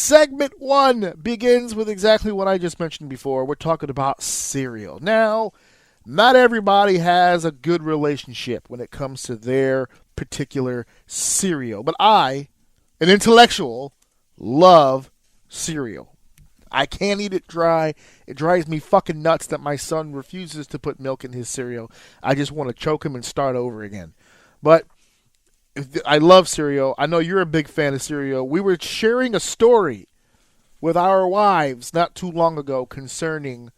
Segment 1 begins with exactly what I just mentioned before. We're talking about cereal. Now, not everybody has a good relationship when it comes to their particular cereal, but I, an intellectual, love cereal. I can't eat it dry. It drives me fucking nuts that my son refuses to put milk in his cereal. I just want to choke him and start over again. But I love cereal. I know you're a big fan of cereal. We were sharing a story with our wives not too long ago concerning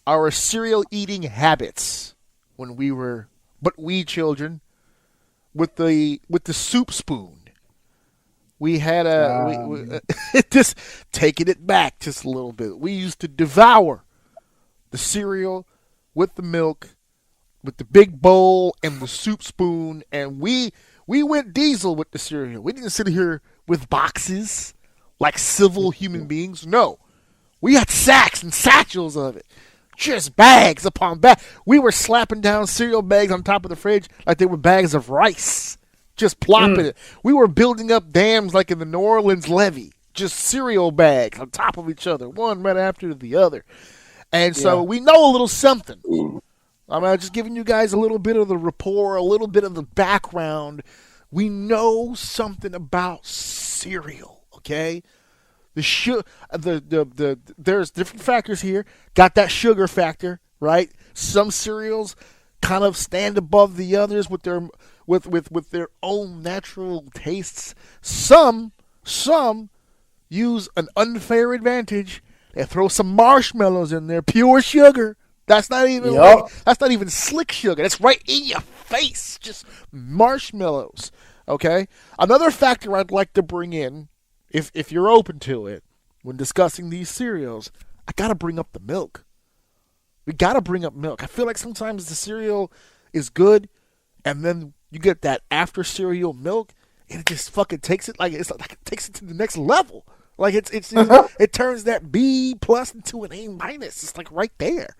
our cereal eating habits when we were children with the soup spoon. We had just taking it back just a little bit. We used to devour the cereal with the milk, with the big bowl and the soup spoon, and we went diesel with the cereal. We didn't sit here with boxes like civil human beings. No, we had sacks and satchels of it, just bags upon bags. We were slapping down cereal bags on top of the fridge like they were bags of rice. Just plopping it. We were building up dams like in the New Orleans levee. Just cereal bags on top of each other, one right after the other. And so we know a little something. I'm just giving you guys a little bit of the rapport, a little bit of the background. We know something about cereal, okay? There's different factors here. Got that sugar factor, right? Some cereals kind of stand above the others with their own natural tastes. Some use an unfair advantage. They throw some marshmallows in there, pure sugar. That's not even that's not even slick sugar. That's right in your face, just marshmallows. Okay. Another factor I'd like to bring in, if you're open to it, when discussing these cereals, I gotta bring up the milk. We gotta bring up milk. I feel like sometimes the cereal is good, and then you get that after cereal milk, and it just fucking takes it it takes it to the next level. Like it turns that B plus into an A minus. It's like right there.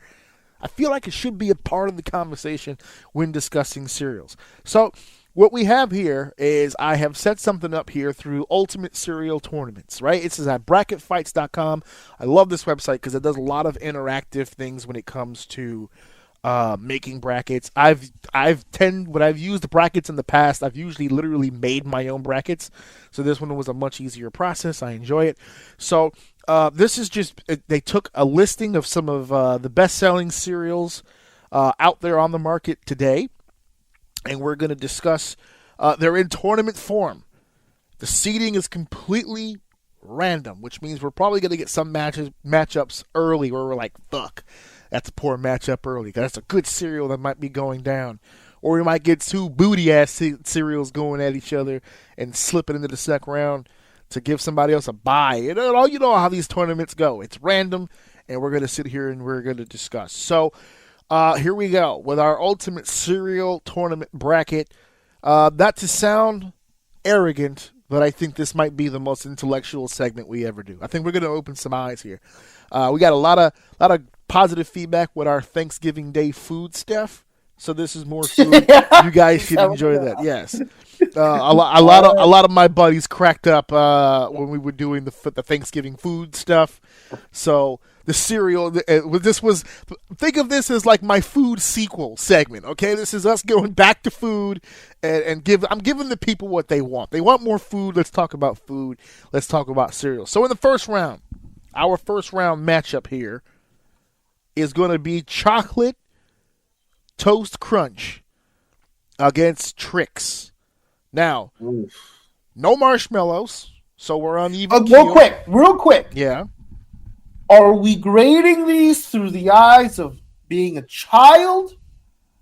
I feel like it should be a part of the conversation when discussing cereals. So what we have here is I have set something up here through Ultimate Cereal Tournaments, right? It's at bracketfights.com. I love this website because it does a lot of interactive things when it comes to making brackets. When I've used brackets in the past, I've usually literally made my own brackets. So this one was a much easier process. I enjoy it. So this is just, they took a listing of some of the best-selling cereals out there on the market today, and we're going to discuss, they're in tournament form. The seeding is completely random, which means we're probably going to get some matchups early where we're like, fuck, that's a poor matchup early. That's a good cereal that might be going down. Or we might get two booty-ass cereals going at each other and slipping into the second round to give somebody else a bye. You know how these tournaments go. It's random, and we're going to sit here and we're going to discuss. So here we go with our Ultimate Cereal Tournament bracket. Not to sound arrogant, but I think this might be the most intellectual segment we ever do. I think we're going to open some eyes here. We got a lot of positive feedback with our Thanksgiving Day food stuff. So this is more food. You guys should enjoy that. Yes, a lot of my buddies cracked up when we were doing the Thanksgiving food stuff. So the cereal. Think of this as like my food sequel segment. Okay, this is us going back to food and I'm giving the people what they want. They want more food. Let's talk about food. Let's talk about cereal. So in the first round, our first round matchup here is going to be chocolate Toast Crunch against Trix. Now, no marshmallows, so we're on even keel. Real quick. Yeah. Are we grading these through the eyes of being a child,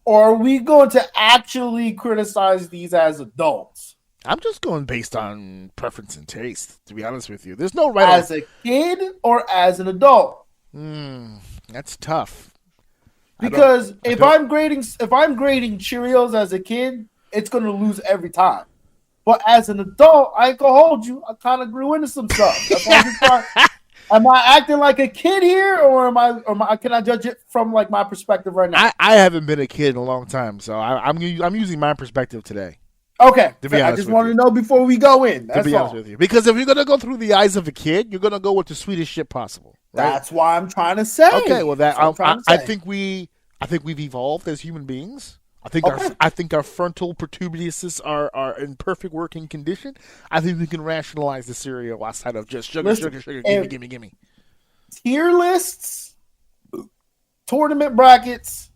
or are we going to actually criticize these as adults? I'm just going based on preference and taste, to be honest with you. There's no right as a kid or as an adult. That's tough. Because if I'm grading Cheerios as a kid, it's going to lose every time. But as an adult, I can hold you. I kind of grew into some stuff. Am I acting like a kid here, or can I judge it from like my perspective right now? I haven't been a kid in a long time, so I'm using my perspective today. Okay, To be I honest just with wanted you. to know before we go in. That's To be all. honest with you, because if you're gonna go through the eyes of a kid, you're gonna go with the sweetest shit possible, right? That's why I'm trying to say. Okay, well That's what I'm trying to I say. think we've evolved as human beings. Okay. I think our frontal protuberances are in perfect working condition. I think we can rationalize the cereal outside of just sugar, Listen, sugar, sugar, if gimme. tier lists, tournament brackets,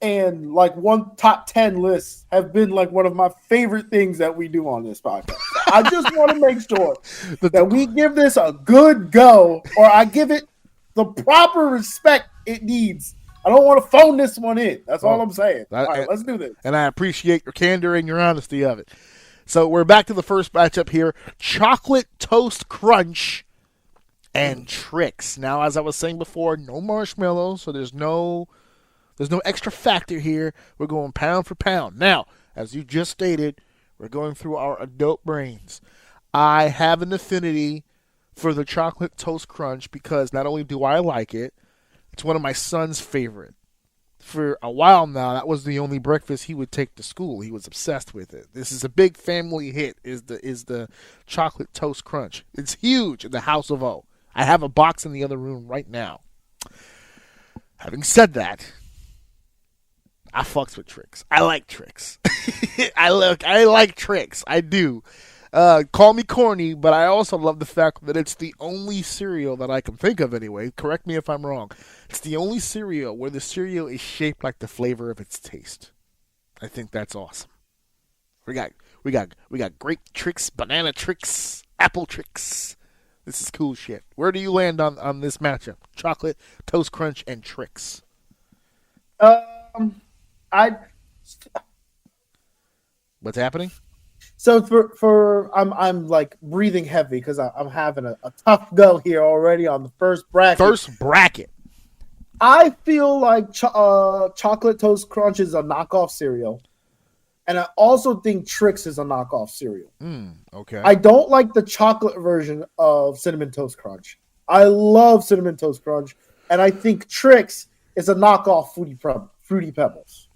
and like one top 10 lists have been like one of my favorite things that we do on this podcast. I just want to make sure that we give this a good go, or I give it the proper respect it needs. I don't want to phone this one in. That's all I'm saying. All right, let's do this. And I appreciate your candor and your honesty of it. So we're back to the first matchup here. Chocolate Toast Crunch and Trix. Now, as I was saying before, no marshmallows, so there's no extra factor here. We're going pound for pound. Now, as you just stated, we're going through our adult brains. I have an affinity for the Chocolate Toast Crunch because not only do I like it, it's one of my son's favorite. For a while now, that was the only breakfast he would take to school. He was obsessed with it. This is a big family hit. Is the Chocolate Toast Crunch? It's huge in the House of O. I have a box in the other room right now. Having said that, I fucks with Trix. I like Trix. I like Trix. I do. Call me corny, but I also love the fact that it's the only cereal that I can think of anyway. Correct me if I'm wrong. It's the only cereal where the cereal is shaped like the flavor of its taste. I think that's awesome. We got grape Trix, banana Trix, apple Trix. This is cool shit. Where do you land on this matchup? Chocolate, Toast Crunch, and Trix. What's happening? So I'm like breathing heavy because I'm having a tough go here already on the first bracket. I feel like Chocolate Toast Crunch is a knockoff cereal, and I also think Trix is a knockoff cereal. Okay. I don't like the chocolate version of Cinnamon Toast Crunch. I love Cinnamon Toast Crunch, and I think Trix is a knockoff Fruity Pebbles.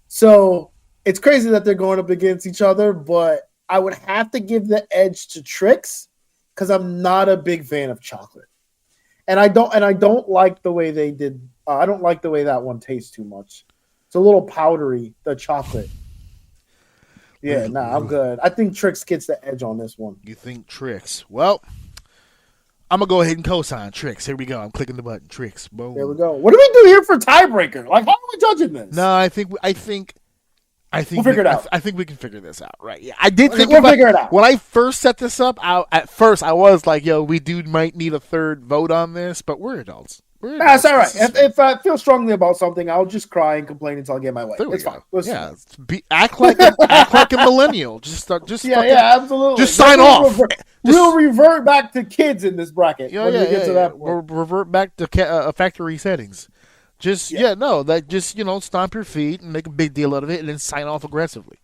So it's crazy that they're going up against each other, but I would have to give the edge to Trix because I'm not a big fan of chocolate, and I don't like the way they did. I don't like the way that one tastes too much. It's a little powdery, the chocolate. Yeah, I'm good. I think Trix gets the edge on this one. You think Trix? Well, I'm gonna go ahead and co-sign Trix. Here we go. I'm clicking the button. Trix. Boom. There we go. What do we do here for tiebreaker? Like, how are we judging this? No, I think we'll figure it out. I think we can figure this out, right? Yeah, I did think we'll figure it out. When I first set this up. At first, I was like, "Yo, we might need a third vote on this," but we're adults. That's all right. If I feel strongly about something, I'll just cry and complain until I get my way. It's fine. Act like a millennial. Just absolutely. Just sign off. We'll revert back to kids in this bracket when we get to that point. We'll revert back to factory settings. Stomp your feet and make a big deal out of it, and then sign off aggressively.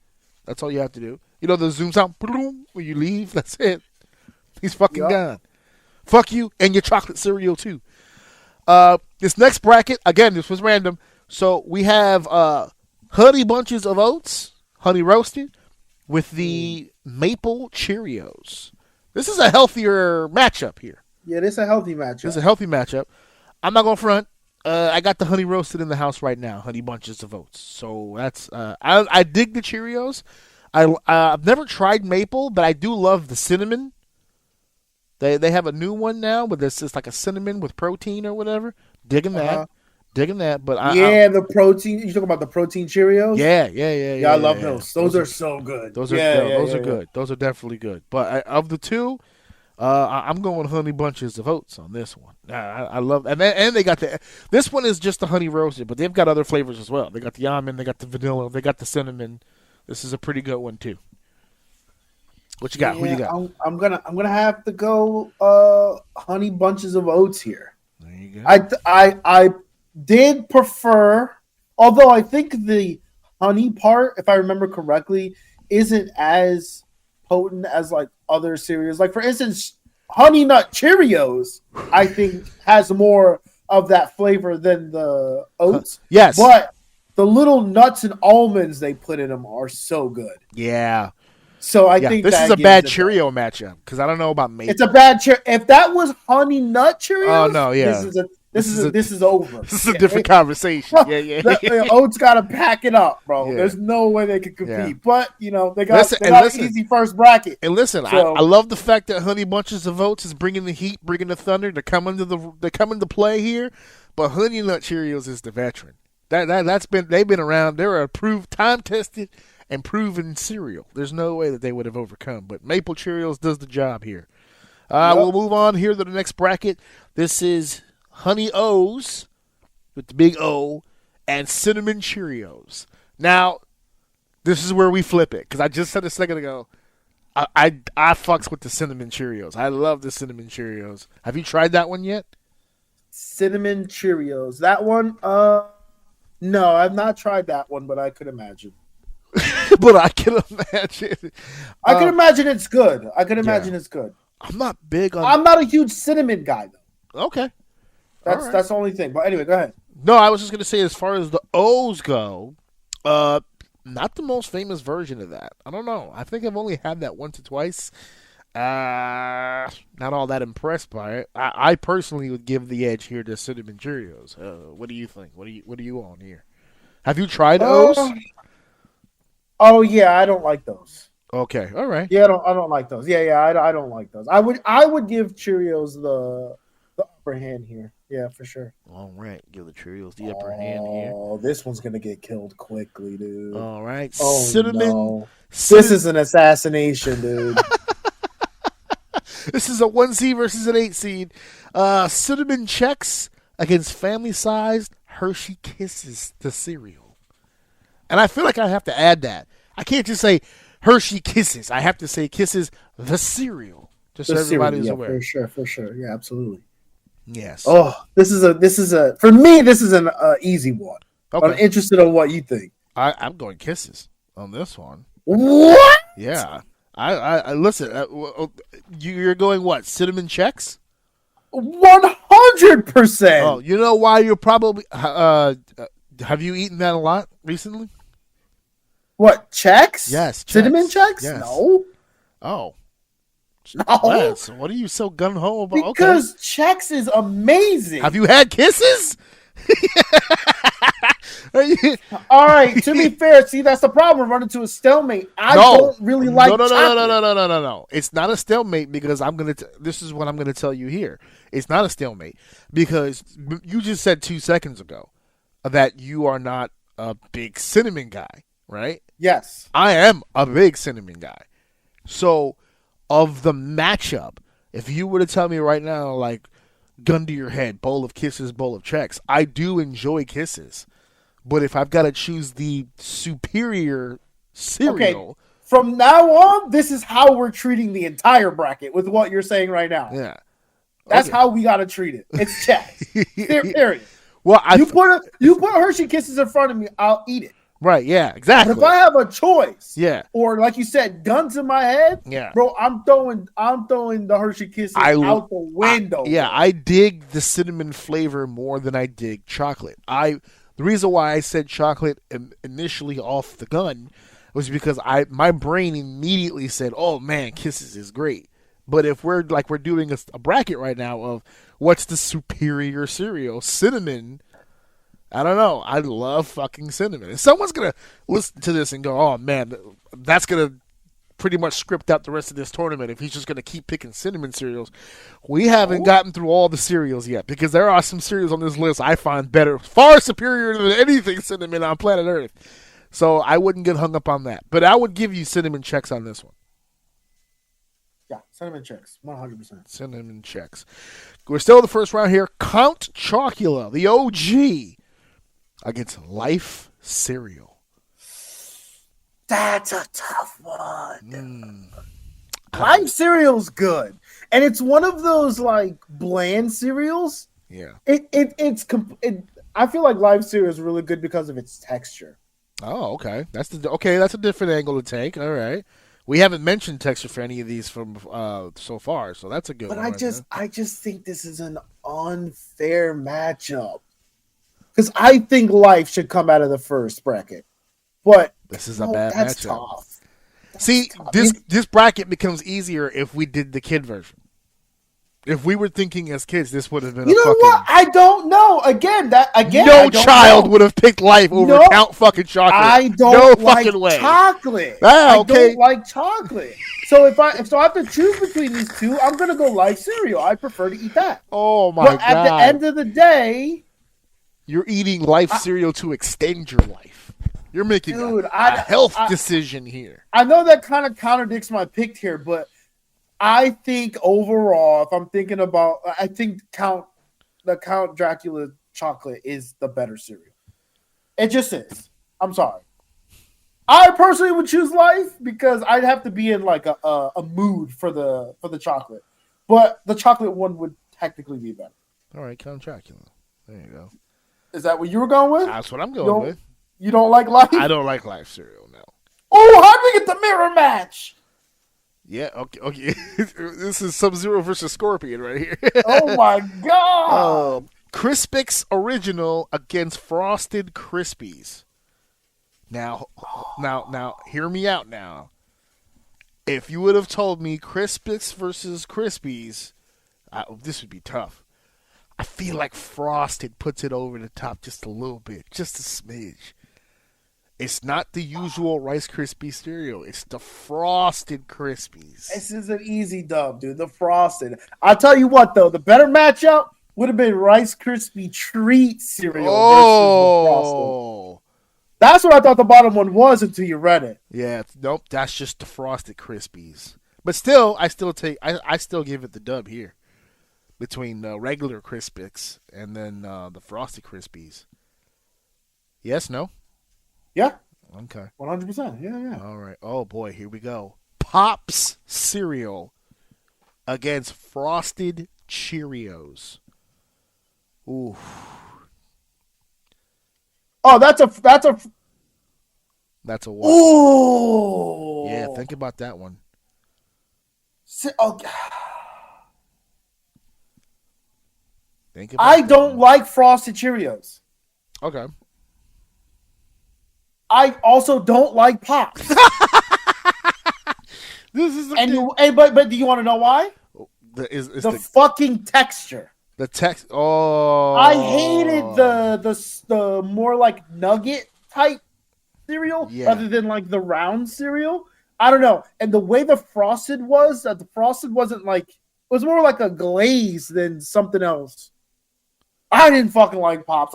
That's all you have to do. You know the zoom sound when you leave. That's it. He's fucking gone. Fuck you and your chocolate cereal too. This next bracket, again, this was random. So we have Honey Bunches of Oats, honey roasted, with the Maple Cheerios. This is a healthier matchup here. Yeah, this is a healthy matchup. I'm not going to front. I got the honey roasted in the house right now, Honey Bunches of Oats. So that's I dig the Cheerios. I've never tried maple, but I do love the cinnamon. They have a new one now, but it's just like a cinnamon with protein or whatever. Digging that. But the protein. You talking about the protein Cheerios? Yeah. I love those. Those are so good. Those are good. Those are definitely good. But of the two, I'm going Honey Bunches of Oats on this one. I love, and they got this one is just the honey roasted, but they've got other flavors as well. They got the almond, they got the vanilla, they got the cinnamon. This is a pretty good one too. What you got? Who you got? I'm gonna have to go Honey Bunches of Oats here. There you go. I did prefer, although I think the honey part, if I remember correctly, isn't as potent as like other cereals. Like for instance, Honey Nut Cheerios, I think has more of that flavor than the oats. Yes, but the little nuts and almonds they put in them are so good. Yeah. So I think this is a bad Cheerio matchup because I don't know about maple. It's a bad Cheerio. If that was Honey Nut Cheerios, oh no, yeah, this is over. This is a different conversation. Yeah. Oats got to pack it up, bro. Yeah. There's no way they could compete. Yeah. But they got an easy first bracket. And listen, so, I love the fact that Honey Bunches of Oats is bringing the heat, bringing the thunder. They're coming to play here. But Honey Nut Cheerios is the veteran. They've been around. They're approved, time tested, and proven cereal. There's no way that they would have overcome. But Maple Cheerios does the job here. We'll move on here to the next bracket. This is Honey O's with the big O and Cinnamon Cheerios. Now, this is where we flip it because I just said a second ago, I fucks with the Cinnamon Cheerios. I love the Cinnamon Cheerios. Have you tried that one yet? Cinnamon Cheerios. That one? No, I've not tried that one, but I could imagine. But I can imagine. I can imagine it's good. It's good. I'm not big on. I'm not a huge cinnamon guy though. Okay. That's the only thing. But anyway, go ahead. No, I was just gonna say as far as the O's go, not the most famous version of that. I don't know. I think I've only had that once or twice. Not all that impressed by it. I personally would give the edge here to Cinnamon Cheerios. What do you think? What are you on here? Have you tried O's? Oh yeah, I don't like those. Okay, all right. Yeah, I don't like those. Yeah, I don't like those. I would give Cheerios the upper hand here. Yeah, for sure. All right, give the Cheerios the upper hand here. Oh, this one's gonna get killed quickly, dude. All right, cinnamon. No. This is an assassination, dude. This is a 1 seed versus an 8 seed. Cinnamon Chex against family-sized Hershey Kisses, the cereal. And I feel like I have to add that. I can't just say Hershey Kisses. I have to say Kisses, the cereal. Just so everybody's aware. For sure. Yeah, absolutely. Yes. Oh, this is a for me, this is an easy one. Okay. I'm interested in what you think. I'm going Kisses on this one. What? Yeah. I listen. You're going what? Cinnamon Chex? 100%. Oh, you know why you're probably. Have you eaten that a lot recently? What, Chex? Yes, Chex. Cinnamon Chex? Yes. No. Oh. No. Lance, what are you so gun ho about? Because Chex is amazing. Have you had Kisses? All right. To be fair, see, that's the problem. We're running to a stalemate. I don't really like. No. It's not a stalemate because this is what I'm gonna tell you here. It's not a stalemate because you just said 2 seconds ago that you are not a big cinnamon guy, right? Yes, I am a big cinnamon guy. So, of the matchup, if you were to tell me right now, like, gun to your head, bowl of Kisses, bowl of Chex, I do enjoy Kisses. But if I've got to choose the superior cereal... Okay, from now on, this is how we're treating the entire bracket with what you're saying right now. Yeah. That's how we got to treat it. It's Chex. Period. Well, you put Hershey Kisses in front of me, I'll eat it. Right, yeah, exactly. But if I have a choice, yeah, or like you said, guns in my head, yeah, bro, I'm throwing the Hershey Kisses out the window. I dig the cinnamon flavor more than I dig chocolate. The reason why I said chocolate initially off the gun was because my brain immediately said, "Oh man, Kisses is great." But if we're doing a bracket right now of what's the superior cereal, cinnamon. I don't know. I love fucking cinnamon. And someone's going to listen to this and go, oh, man, that's going to pretty much script out the rest of this tournament if he's just going to keep picking cinnamon cereals. We haven't gotten through all the cereals yet because there are some cereals on this list I find better, far superior than anything cinnamon on planet Earth. So I wouldn't get hung up on that. But I would give you Cinnamon Chex on this one. Yeah, Cinnamon Chex, 100%. Cinnamon Chex. We're still in the first round here. Count Chocula, the OG. Against Life cereal. That's a tough one. Life cereal's good, and it's one of those like bland cereals. Yeah. I feel like Life cereal is really good because of its texture. Oh, okay. That's a different angle to take. All right. We haven't mentioned texture for any of these from so far, so that's a good one. But I just think this is an unfair matchup. because I think Life should come out of the first bracket. But this is a bad that's matchup. tough. See, this bracket becomes easier if we did the kid version. If we were thinking as kids, this would have been. You know what? I don't know. No child would have picked Life over Count fucking Chocolate. I don't like chocolate. I don't like chocolate. So if I have to choose between these two, I'm gonna go Life cereal. I prefer to eat that. Oh my god! But at the end of the day, you're eating Life cereal to extend your life. You're making a health decision here. I know that kind of contradicts my pick here, but I think overall, if I'm thinking about, I think the Count Dracula chocolate is the better cereal. It just is. I'm sorry. I personally would choose Life because I'd have to be in like a mood for the chocolate, but the chocolate one would technically be better. All right, Count Dracula. There you go. Is that what you were going with? That's what I'm going with. You don't like Life? I don't like Life cereal. No. Oh, how did we get the mirror match? Yeah, okay. This is Sub-Zero versus Scorpion right here. Oh my god! Crispix Original against Frosted Krispies. Now, hear me out now. If you would have told me Crispix versus Krispies, this would be tough. I feel like Frosted puts it over the top just a little bit, just a smidge. It's not the usual Rice Krispie cereal. It's the Frosted Krispies. This is an easy dub, dude. The Frosted. I'll tell you what, though. The better matchup would have been Rice Krispie Treat cereal versus the Frosted. That's what I thought the bottom one was until you read it. Yeah, nope. That's just the Frosted Krispies. But still, I still give it the dub here between the regular Crispix and then the Frosted Krispies. Yes, no? Yeah. Okay. 100%. Yeah. All right. Oh, boy. Here we go. Pops cereal against Frosted Cheerios. Ooh. Oh, that's a what? Ooh. Yeah, think about that one. I don't like Frosted Cheerios. Okay. I also don't like Pops. This is but do you want to know why? The fucking texture. The text. Oh, I hated the more like nugget type cereal rather than like the round cereal. I don't know. And the way the Frosted was, the Frosted wasn't like, it was more like a glaze than something else. I didn't fucking like Pops.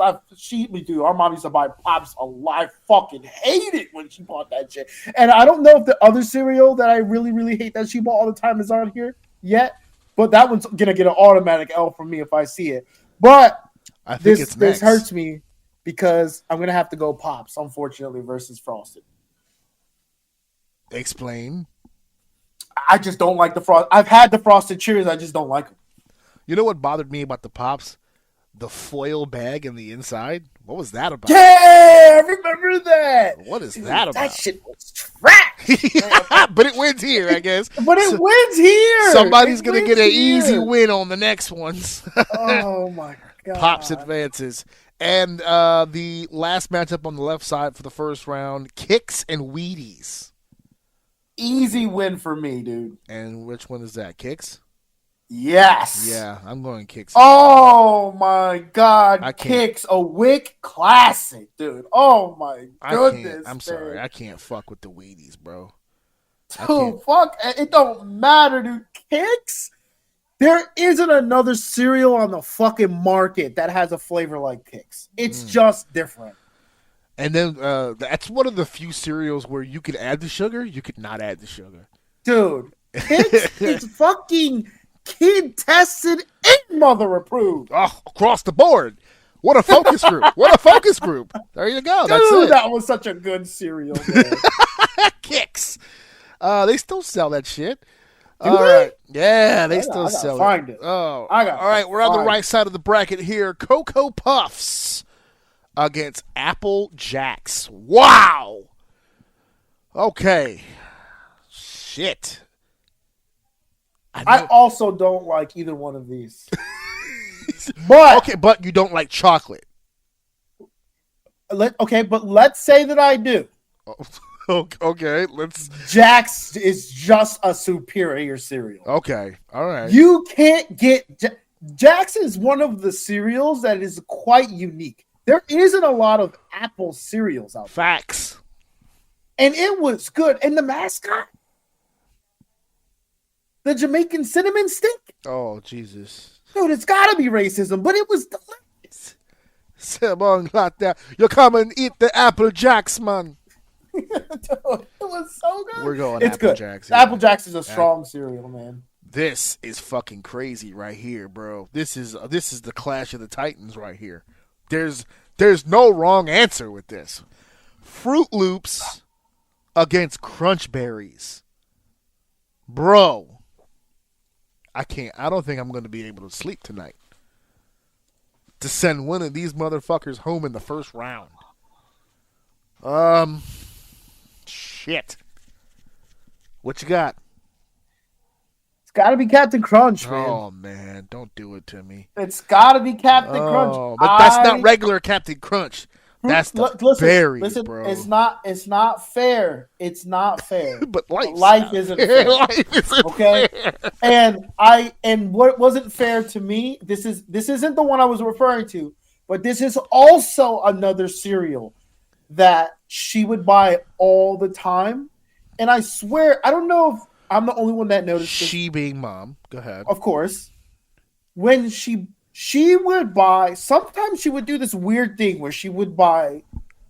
Me too. Our mom used to buy Pops a lot. I fucking hate it when she bought that shit. And I don't know if the other cereal that I really, really hate that she bought all the time is on here yet. But that one's going to get an automatic L from me if I see it. But I think this hurts me because I'm going to have to go Pops, unfortunately, versus Frosted. Explain. I just don't like the Frosted. I've had the Frosted Cheerios. I just don't like them. You know what bothered me about the Pops? The foil bag in the inside? What was that about? Yeah, I remember that. What is that about? That shit was trash. But it wins here, I guess. But it wins here. Somebody's going to get an easy win on the next ones. Oh, my God. Pops advances. And the last matchup on the left side for the first round, Kix and Wheaties. Easy win for me, dude. And which one is that, Kix? Yes. Yeah, I'm going Kix. Oh my God, Kix, a Wick classic, dude. Oh my goodness. I'm sorry, I can't fuck with the Wheaties, bro. Dude, fuck, it don't matter, dude. Kix, there isn't another cereal on the fucking market that has a flavor like Kix. It's just different. And then that's one of the few cereals where you could add the sugar, you could not add the sugar. Dude, Kix is fucking kid tested and mother approved. Oh, across the board. What a focus group. What a focus group. There you go. Dude, that's it. That was such a good cereal, man. Kix. They still sell that shit. Do they? Right. Yeah, they still sell find it. Oh. All right, we're on the right side of the bracket here. Cocoa Puffs against Apple Jacks. Wow. Okay. Shit. I also don't like either one of these. But okay, but you don't like chocolate. But let's say that I do. Okay, let's. Jax is just a superior cereal. Okay, all right. You can't get Jax is one of the cereals that is quite unique. There isn't a lot of apple cereals out there. Facts. And it was good. And the mascot, the Jamaican cinnamon stick. Oh, Jesus. Dude, it's got to be racism, but it was delicious. Simon, like that. You come and eat the Apple Jacks, man. Dude, it was so good. We're going it's Apple good. Jacks. Yeah. Apple Jacks is a strong cereal, man. This is fucking crazy right here, bro. This is the clash of the Titans right here. There's no wrong answer with this. Fruit Loops against Crunch Berries. Bro. I don't think I'm going to be able to sleep tonight. To send one of these motherfuckers home in the first round. Shit. What you got? It's got to be Captain Crunch, man. Oh, man. Don't do it to me. It's got to be Captain Crunch. But that's not regular Captain Crunch. That's the berries, bro. It's not fair. It's not fair. But life isn't fair. Life isn't okay? fair. And what wasn't fair to me, this isn't the one I was referring to, but this is also another cereal that she would buy all the time. And I swear, I don't know if I'm the only one that noticed she being mom. Go ahead. Of course. When she would buy, sometimes she would do this weird thing where she would buy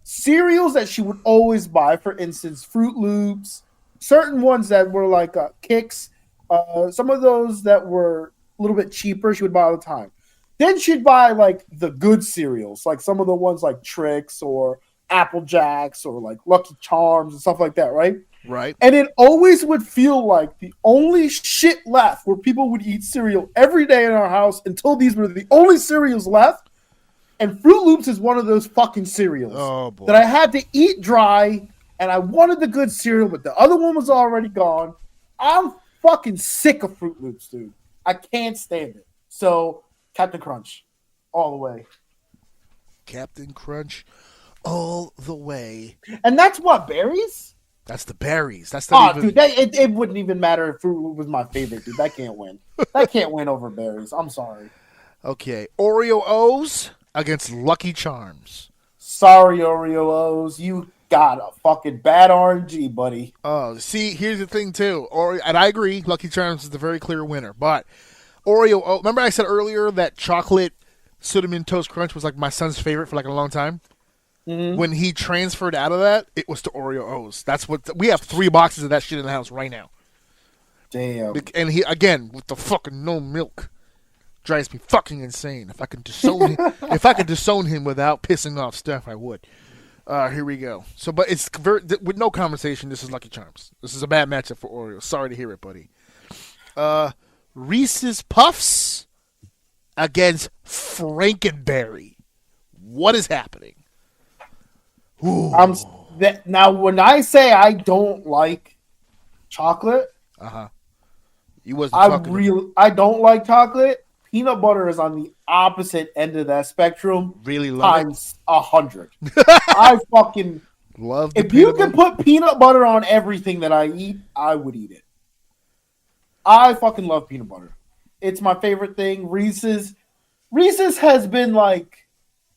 cereals that she would always buy. For instance, Fruit Loops, certain ones that were like Kicks, some of those that were a little bit cheaper, she would buy all the time. Then she'd buy like the good cereals, like some of the ones like Trix or Apple Jacks or like Lucky Charms and stuff like that, right? Right. And it always would feel like the only shit left where people would eat cereal every day in our house until these were the only cereals left. And Fruit Loops is one of those fucking cereals that I had to eat dry, and I wanted the good cereal, but the other one was already gone. I'm fucking sick of Fruit Loops, dude. I can't stand it. So, Captain Crunch, all the way. Captain Crunch, all the way. And that's what, berries? That's the berries. That's not dude, it wouldn't even matter if Fruit Loop was my favorite, dude. That can't win. That can't win over berries. I'm sorry. Okay, Oreo O's against Lucky Charms. Sorry, Oreo O's. You got a fucking bad RNG, buddy. Oh, see, here's the thing, too. And I agree, Lucky Charms is the very clear winner. But Oreo O's, remember I said earlier that chocolate cinnamon toast crunch was like my son's favorite for like a long time? Mm-hmm. When he transferred out of that, it was to Oreo O's. That's what we have 3 boxes of that shit in the house right now. Damn. And he again with the fucking no milk drives me fucking insane. If I could disown him without pissing off Steph, I would. Here we go. So, but it's with no conversation. This is Lucky Charms. This is a bad matchup for Oreo. Sorry to hear it, buddy. Reese's Puffs against Frankenberry. What is happening? Now, when I say I don't like chocolate, you wasn't I don't like chocolate. Peanut butter is on the opposite end of that spectrum. Really love times 100. I fucking love. If you could put peanut butter on everything that I eat, I would eat it. I fucking love peanut butter. It's my favorite thing. Reese's has been like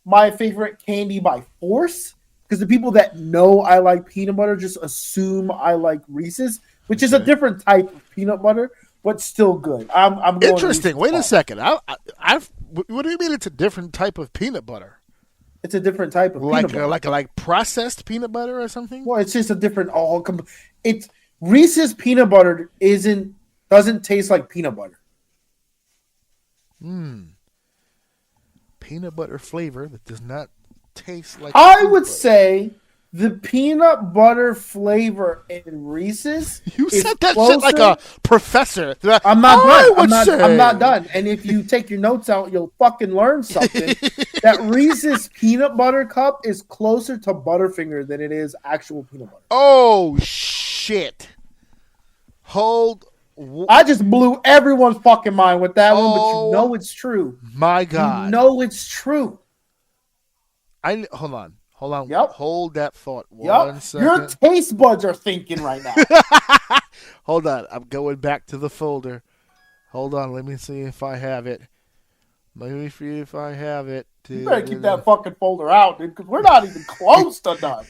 my favorite candy by force. Because the people that know I like peanut butter just assume I like Reese's, which is a different type of peanut butter, but still good. I'm going interesting. Wait a second. What do you mean it's a different type of peanut butter? It's a different type of peanut butter. Like processed peanut butter or something? Well, it's just a different it's Reese's peanut butter doesn't taste like peanut butter. Peanut butter flavor that does not taste like. I would say the peanut butter flavor in Reese's. You said that shit like a professor. I'm not done. I'm not done. And if you take your notes out, you'll fucking learn something. That Reese's peanut butter cup is closer to Butterfinger than it is actual peanut butter. Oh shit! I just blew everyone's fucking mind with that one, but you know it's true. My God, you know it's true. Hold Hold on. Yep. Hold that thought. Yep. 1 second. Your taste buds are thinking right now. Hold on. I'm going back to the folder. Hold on. Let me see if I have it. Let me see if I have it. You better keep that fucking folder out, dude, because we're not even close to done.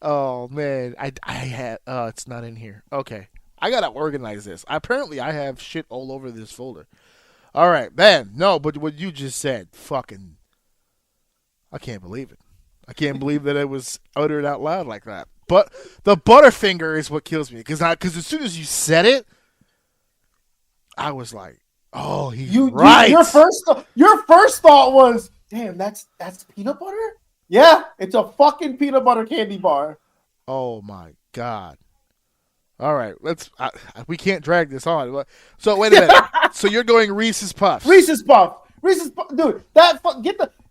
Oh, man. I had... it's not in here. Okay. I got to organize this. Apparently, I have shit all over this folder. All right, man. No, but what you just said, fucking... I can't believe it. I can't believe that it was uttered out loud like that. But the Butterfinger is what kills me. Because as soon as you said it, I was like, oh, he's right. Your first thought was, damn, that's peanut butter? Yeah, it's a fucking peanut butter candy bar. Oh, my God. All right, we can't drag this on. So, wait a minute. So you're going Reese's Puffs. Reese's Puffs. Dude,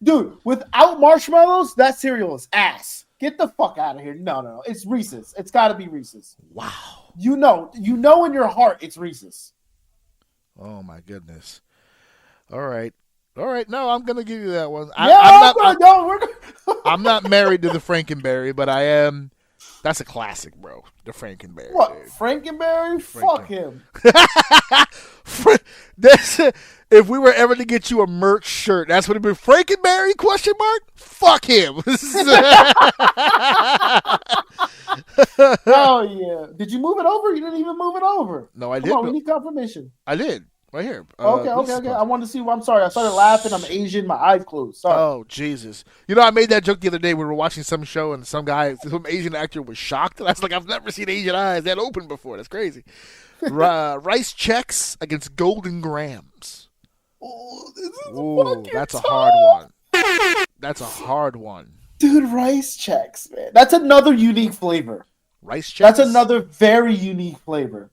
dude, without marshmallows, that cereal is ass. Get the fuck out of here. No. It's Reese's. It's got to be Reese's. Wow. You know in your heart it's Reese's. Oh, my goodness. All right. No, I'm going to give you that one. I'm not married to the Frankenberry, but I am. That's a classic, bro. The Frankenberry. What? Dude. Frankenberry? Fuck him. If we were ever to get you a merch shirt, that's what it'd be. Frankenberry? ? Fuck him. Oh yeah. Did you move it over? You didn't even move it over. No, I didn't. Come on, we need confirmation. I did. Right here. Okay. I wanted to see. I'm sorry. I started laughing. I'm Asian. My eyes closed. Sorry. Oh, Jesus. You know, I made that joke the other day. We were watching some show, and some Asian actor was shocked. And I was like, I've never seen Asian eyes that open before. That's crazy. Rice Chex against Golden Grams. Oh, this is that's a hard one. That's a hard one. Dude, Rice Chex, man. That's another unique flavor. Rice Chex? That's another very unique flavor.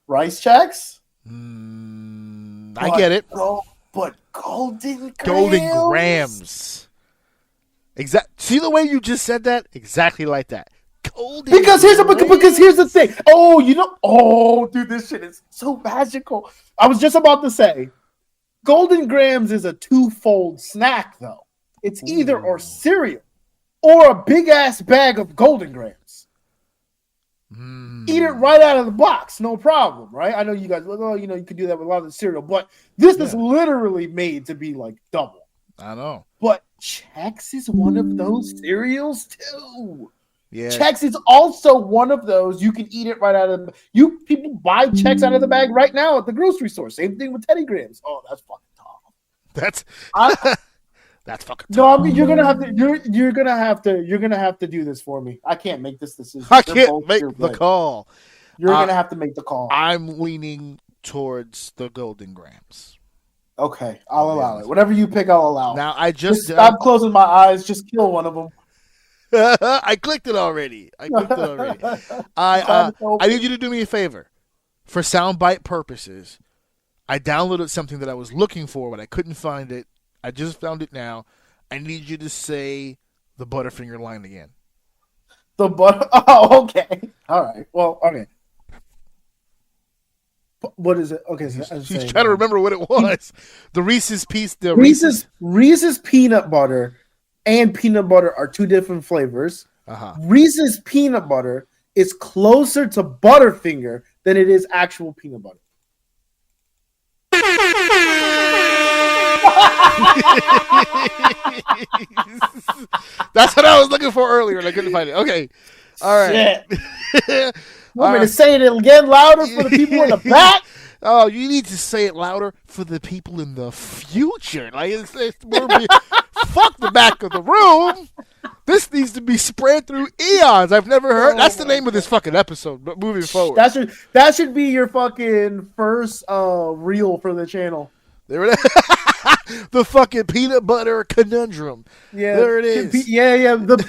Rice Chex? I get it. But Golden Grams. See the way you just said that? Exactly like that. Because here's the thing. Dude, this shit is so magical. I was just about to say, Golden Grams is a twofold snack, though. It's either or cereal or a big ass bag of Golden Grams. Eat it right out of the box, no problem, right? I know you guys, you could do that with a lot of the cereal, but this is literally made to be like double. I know. But Chex is one of those cereals too. Yeah. Chex is also one of those. You can eat it right out of people buy Chex out of the bag right now at the grocery store. Same thing with Teddy Grahams. Oh, that's fucking tough. That's fucking tough. No, I mean you're gonna have to do this for me. I can't make this decision. I can't make the call. You're gonna have to make the call. I'm leaning towards the Golden Grams. Okay, I'll allow it. Whatever you pick, I'll allow. Now I just stop closing my eyes. Just kill one of them. I clicked it already. I need you to do me a favor. For soundbite purposes, I downloaded something that I was looking for, but I couldn't find it. I just found it now. I need you to say the Butterfinger line again. Oh, okay. All right. Well, okay. What is it? Okay, so he's trying to remember what it was. The Reese's piece. The Reese's peanut butter and peanut butter are two different flavors. Reese's peanut butter is closer to Butterfinger than it is actual peanut butter. That's what I was looking for earlier, and I couldn't find it. Okay, all right. You want me to say it again louder for the people in the back? Oh, you need to say it louder for the people in the future. Like it's more fuck the back of the room. This needs to be spread through eons. I've never heard. That's the name of this fucking episode. But moving forward, that should be your fucking first reel for the channel. There it is. The fucking peanut butter conundrum. Yeah, there it is.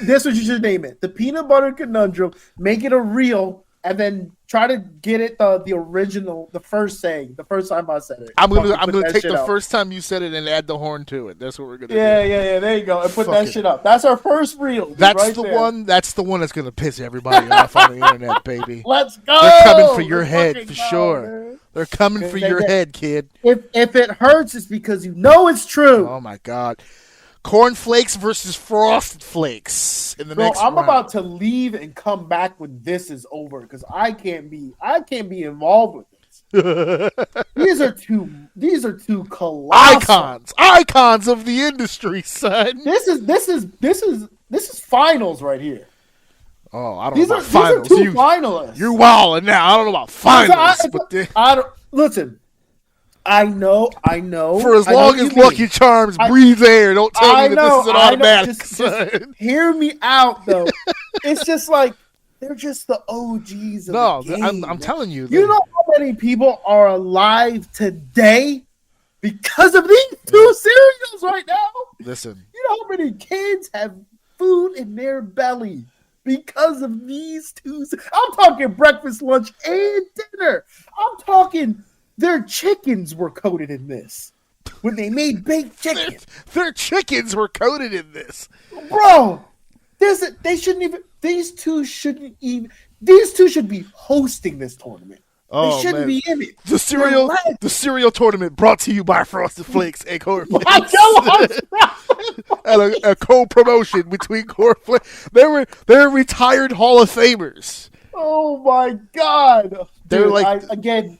That's what you should name it. The peanut butter conundrum. Make it a reel, and then try to get it the original, the first time I said it. I'm gonna take the first time you said it and add the horn to it. That's what we're gonna do. Yeah. There you go. And put that shit up. That's our first reel. That's the one that's gonna piss everybody off on the internet, baby. Let's go. They're coming for your head for sure. Man. They're coming for your head, kid. If it hurts, it's because you know it's true. Oh my God. Corn Flakes versus Frosted Flakes in the next I'm round. about to leave and come back when this is over because I can't be involved with this. These are two colossal icons of the industry, son. This is finals right here. Oh, I don't know about finals. These are two finalists. You're wilding now. I don't know about finals. Listen, I know. For as long as Lucky Charms breathe air, don't tell me that this is an automatic. Just hear me out, though. It's just like they're just the OGs of the game. I'm telling you. You know how many people are alive today because of these two cereals right now? Listen. You know how many kids have food in their belly because of these two? I'm talking breakfast, lunch, and dinner. I'm talking their chickens were coated in this when they made baked chicken. Their chickens were coated in this, bro. They shouldn't even. These two should be hosting this tournament. They shouldn't be in it. The cereal tournament brought to you by Frosted Flakes and Corn Flakes. And a co-promotion between Corn Flakes. They're retired Hall of Famers. Oh my God! They're again.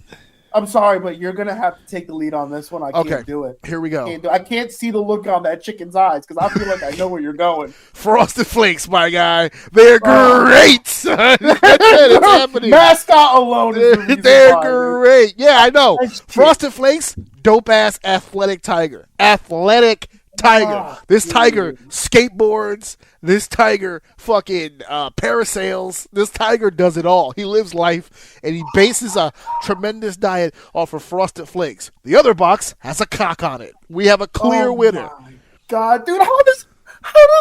I'm sorry, but you're gonna have to take the lead on this one. I can't do it. Here we go. I can't see the look on that chicken's eyes because I feel like I know where you're going. Frosted Flakes, my guy. They're great, son. It's happening. Mascot alone is the reason They're why, great. Dude. Yeah, I know. Frosted Flakes, dope ass athletic tiger. This tiger skateboards. This tiger fucking parasails. This tiger does it all. He lives life, and he bases a tremendous diet off of Frosted Flakes. The other box has a cock on it. We have a clear winner. My God, dude, how does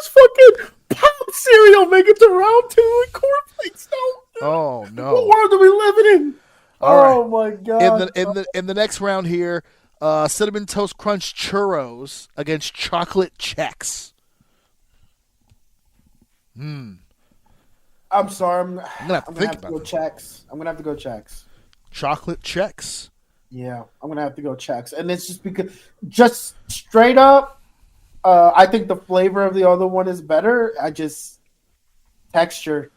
fucking pop cereal make it to round 2 and Corn Flakes don't? Oh no! What world are we living in? Oh my God! In the next round here. Cinnamon Toast Crunch Churros against Chocolate Chex. I'm sorry. I'm gonna have to go Chex. I'm gonna have to go Chex. Chocolate Chex. Yeah, I'm gonna have to go Chex, and it's just because, just straight up, I think the flavor of the other one is better. Texture.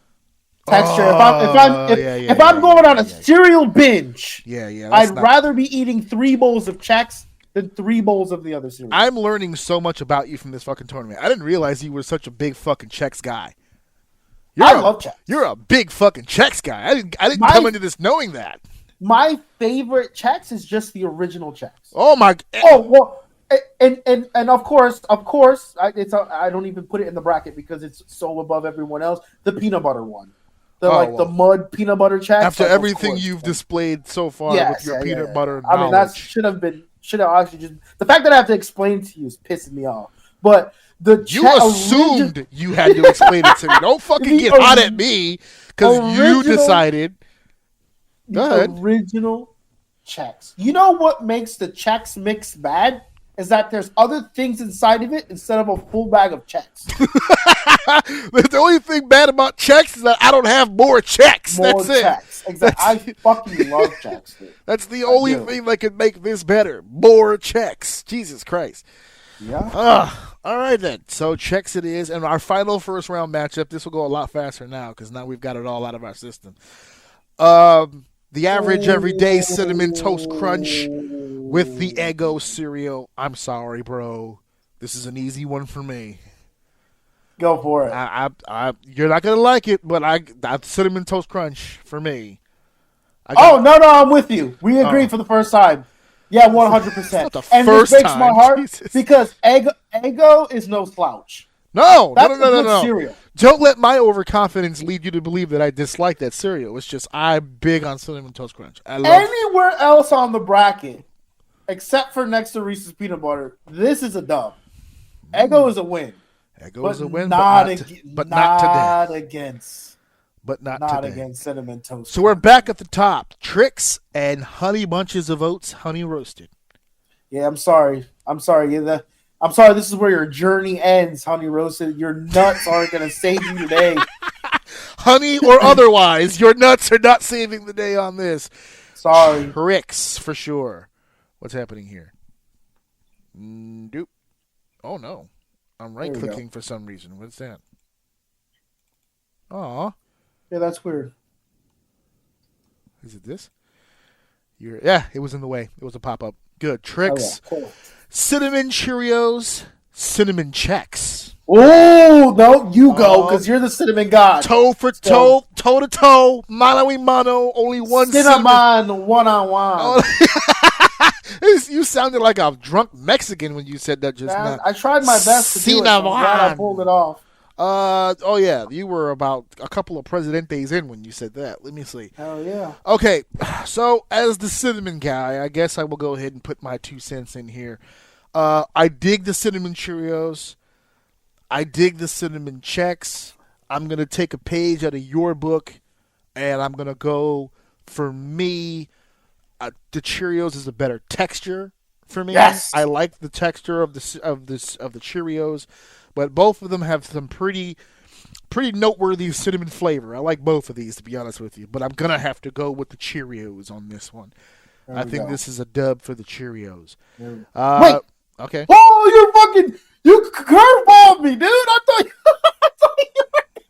If I'm going on a cereal binge, I'd rather be eating 3 bowls of Chex than 3 bowls of the other cereal. I'm learning so much about you from this fucking tournament. I didn't realize you were such a big fucking Chex guy. I love Chex. You're a big fucking Chex guy. I didn't come into this knowing that. My favorite Chex is just the original Chex. Oh my! Oh well. And of course, I don't even put it in the bracket because it's so above everyone else. The peanut butter one. The mud peanut butter Chex. After everything you've displayed so far with your peanut butter knowledge. I mean, that should have actually just... The fact that I have to explain to you is pissing me off. But you assumed you had to explain it to me. Don't fucking get hot at me because you decided. Go ahead. Original Chex. You know what makes the Chex mix bad? Is that there's other things inside of it instead of a full bag of Chex. The only thing bad about Chex is that I don't have more Chex. That's Chex. Exactly. I fucking love Chex, dude. That's the only thing that could make this better. More Chex. Jesus Christ. Yeah. All right, then. So Chex it is. And our final first round matchup, this will go a lot faster now because now we've got it all out of our system. The average everyday Cinnamon Toast Crunch with the Eggo cereal. I'm sorry, bro. This is an easy one for me. Go for it. You're not gonna like it, but that's Cinnamon Toast Crunch for me. No, I'm with you. We agree for the first time. Yeah, 100%. And this breaks my heart because Eggo is no slouch. No. Cereal. Don't let my overconfidence lead you to believe that I dislike that cereal. It's just I'm big on Cinnamon Toast Crunch. Anywhere else on the bracket, except for next to Reese's Peanut Butter, this is a dub. Eggo is a win. Eggo is a win, not against Cinnamon Toast. So we're back at the top. Trix and Honey Bunches of Oats, Honey Roasted. Yeah, I'm sorry. I'm sorry. This is where your journey ends, Honey Roasted. Your nuts aren't going to save you today. Honey or otherwise, your nuts are not saving the day on this. Sorry. Trix, for sure. What's happening here? Doop. Oh, no. I'm right clicking for some reason. What's that? Aw. Yeah, that's weird. Is it this? Yeah, it was in the way. It was a pop up. Good. Tricks. Oh, yeah. Cool. Cinnamon Cheerios. Cinnamon Checks. Oh, no, you go, because you're the cinnamon god. Toe for toe, toe to toe, mano y mano, only one cinnamon one-on-one. Oh. You sounded like a drunk Mexican when you said that just now. I tried my best to do it. I'm glad I pulled it off. Oh yeah, you were about a couple of Presidentes in when you said that. Let me see. Hell yeah. Okay, so as the cinnamon guy, I guess I will go ahead and put my 2 cents in here. I dig the cinnamon Cheerios. I dig the cinnamon checks. I'm going to take a page out of your book, and I'm going to go, for me, the Cheerios is a better texture for me. Yes. I like the texture of the Cheerios, but both of them have some pretty noteworthy cinnamon flavor. I like both of these, to be honest with you, but I'm going to have to go with the Cheerios on this one. I think this is a dub for the Cheerios. Wait. Okay. Oh, you curveballed me, dude. I thought you were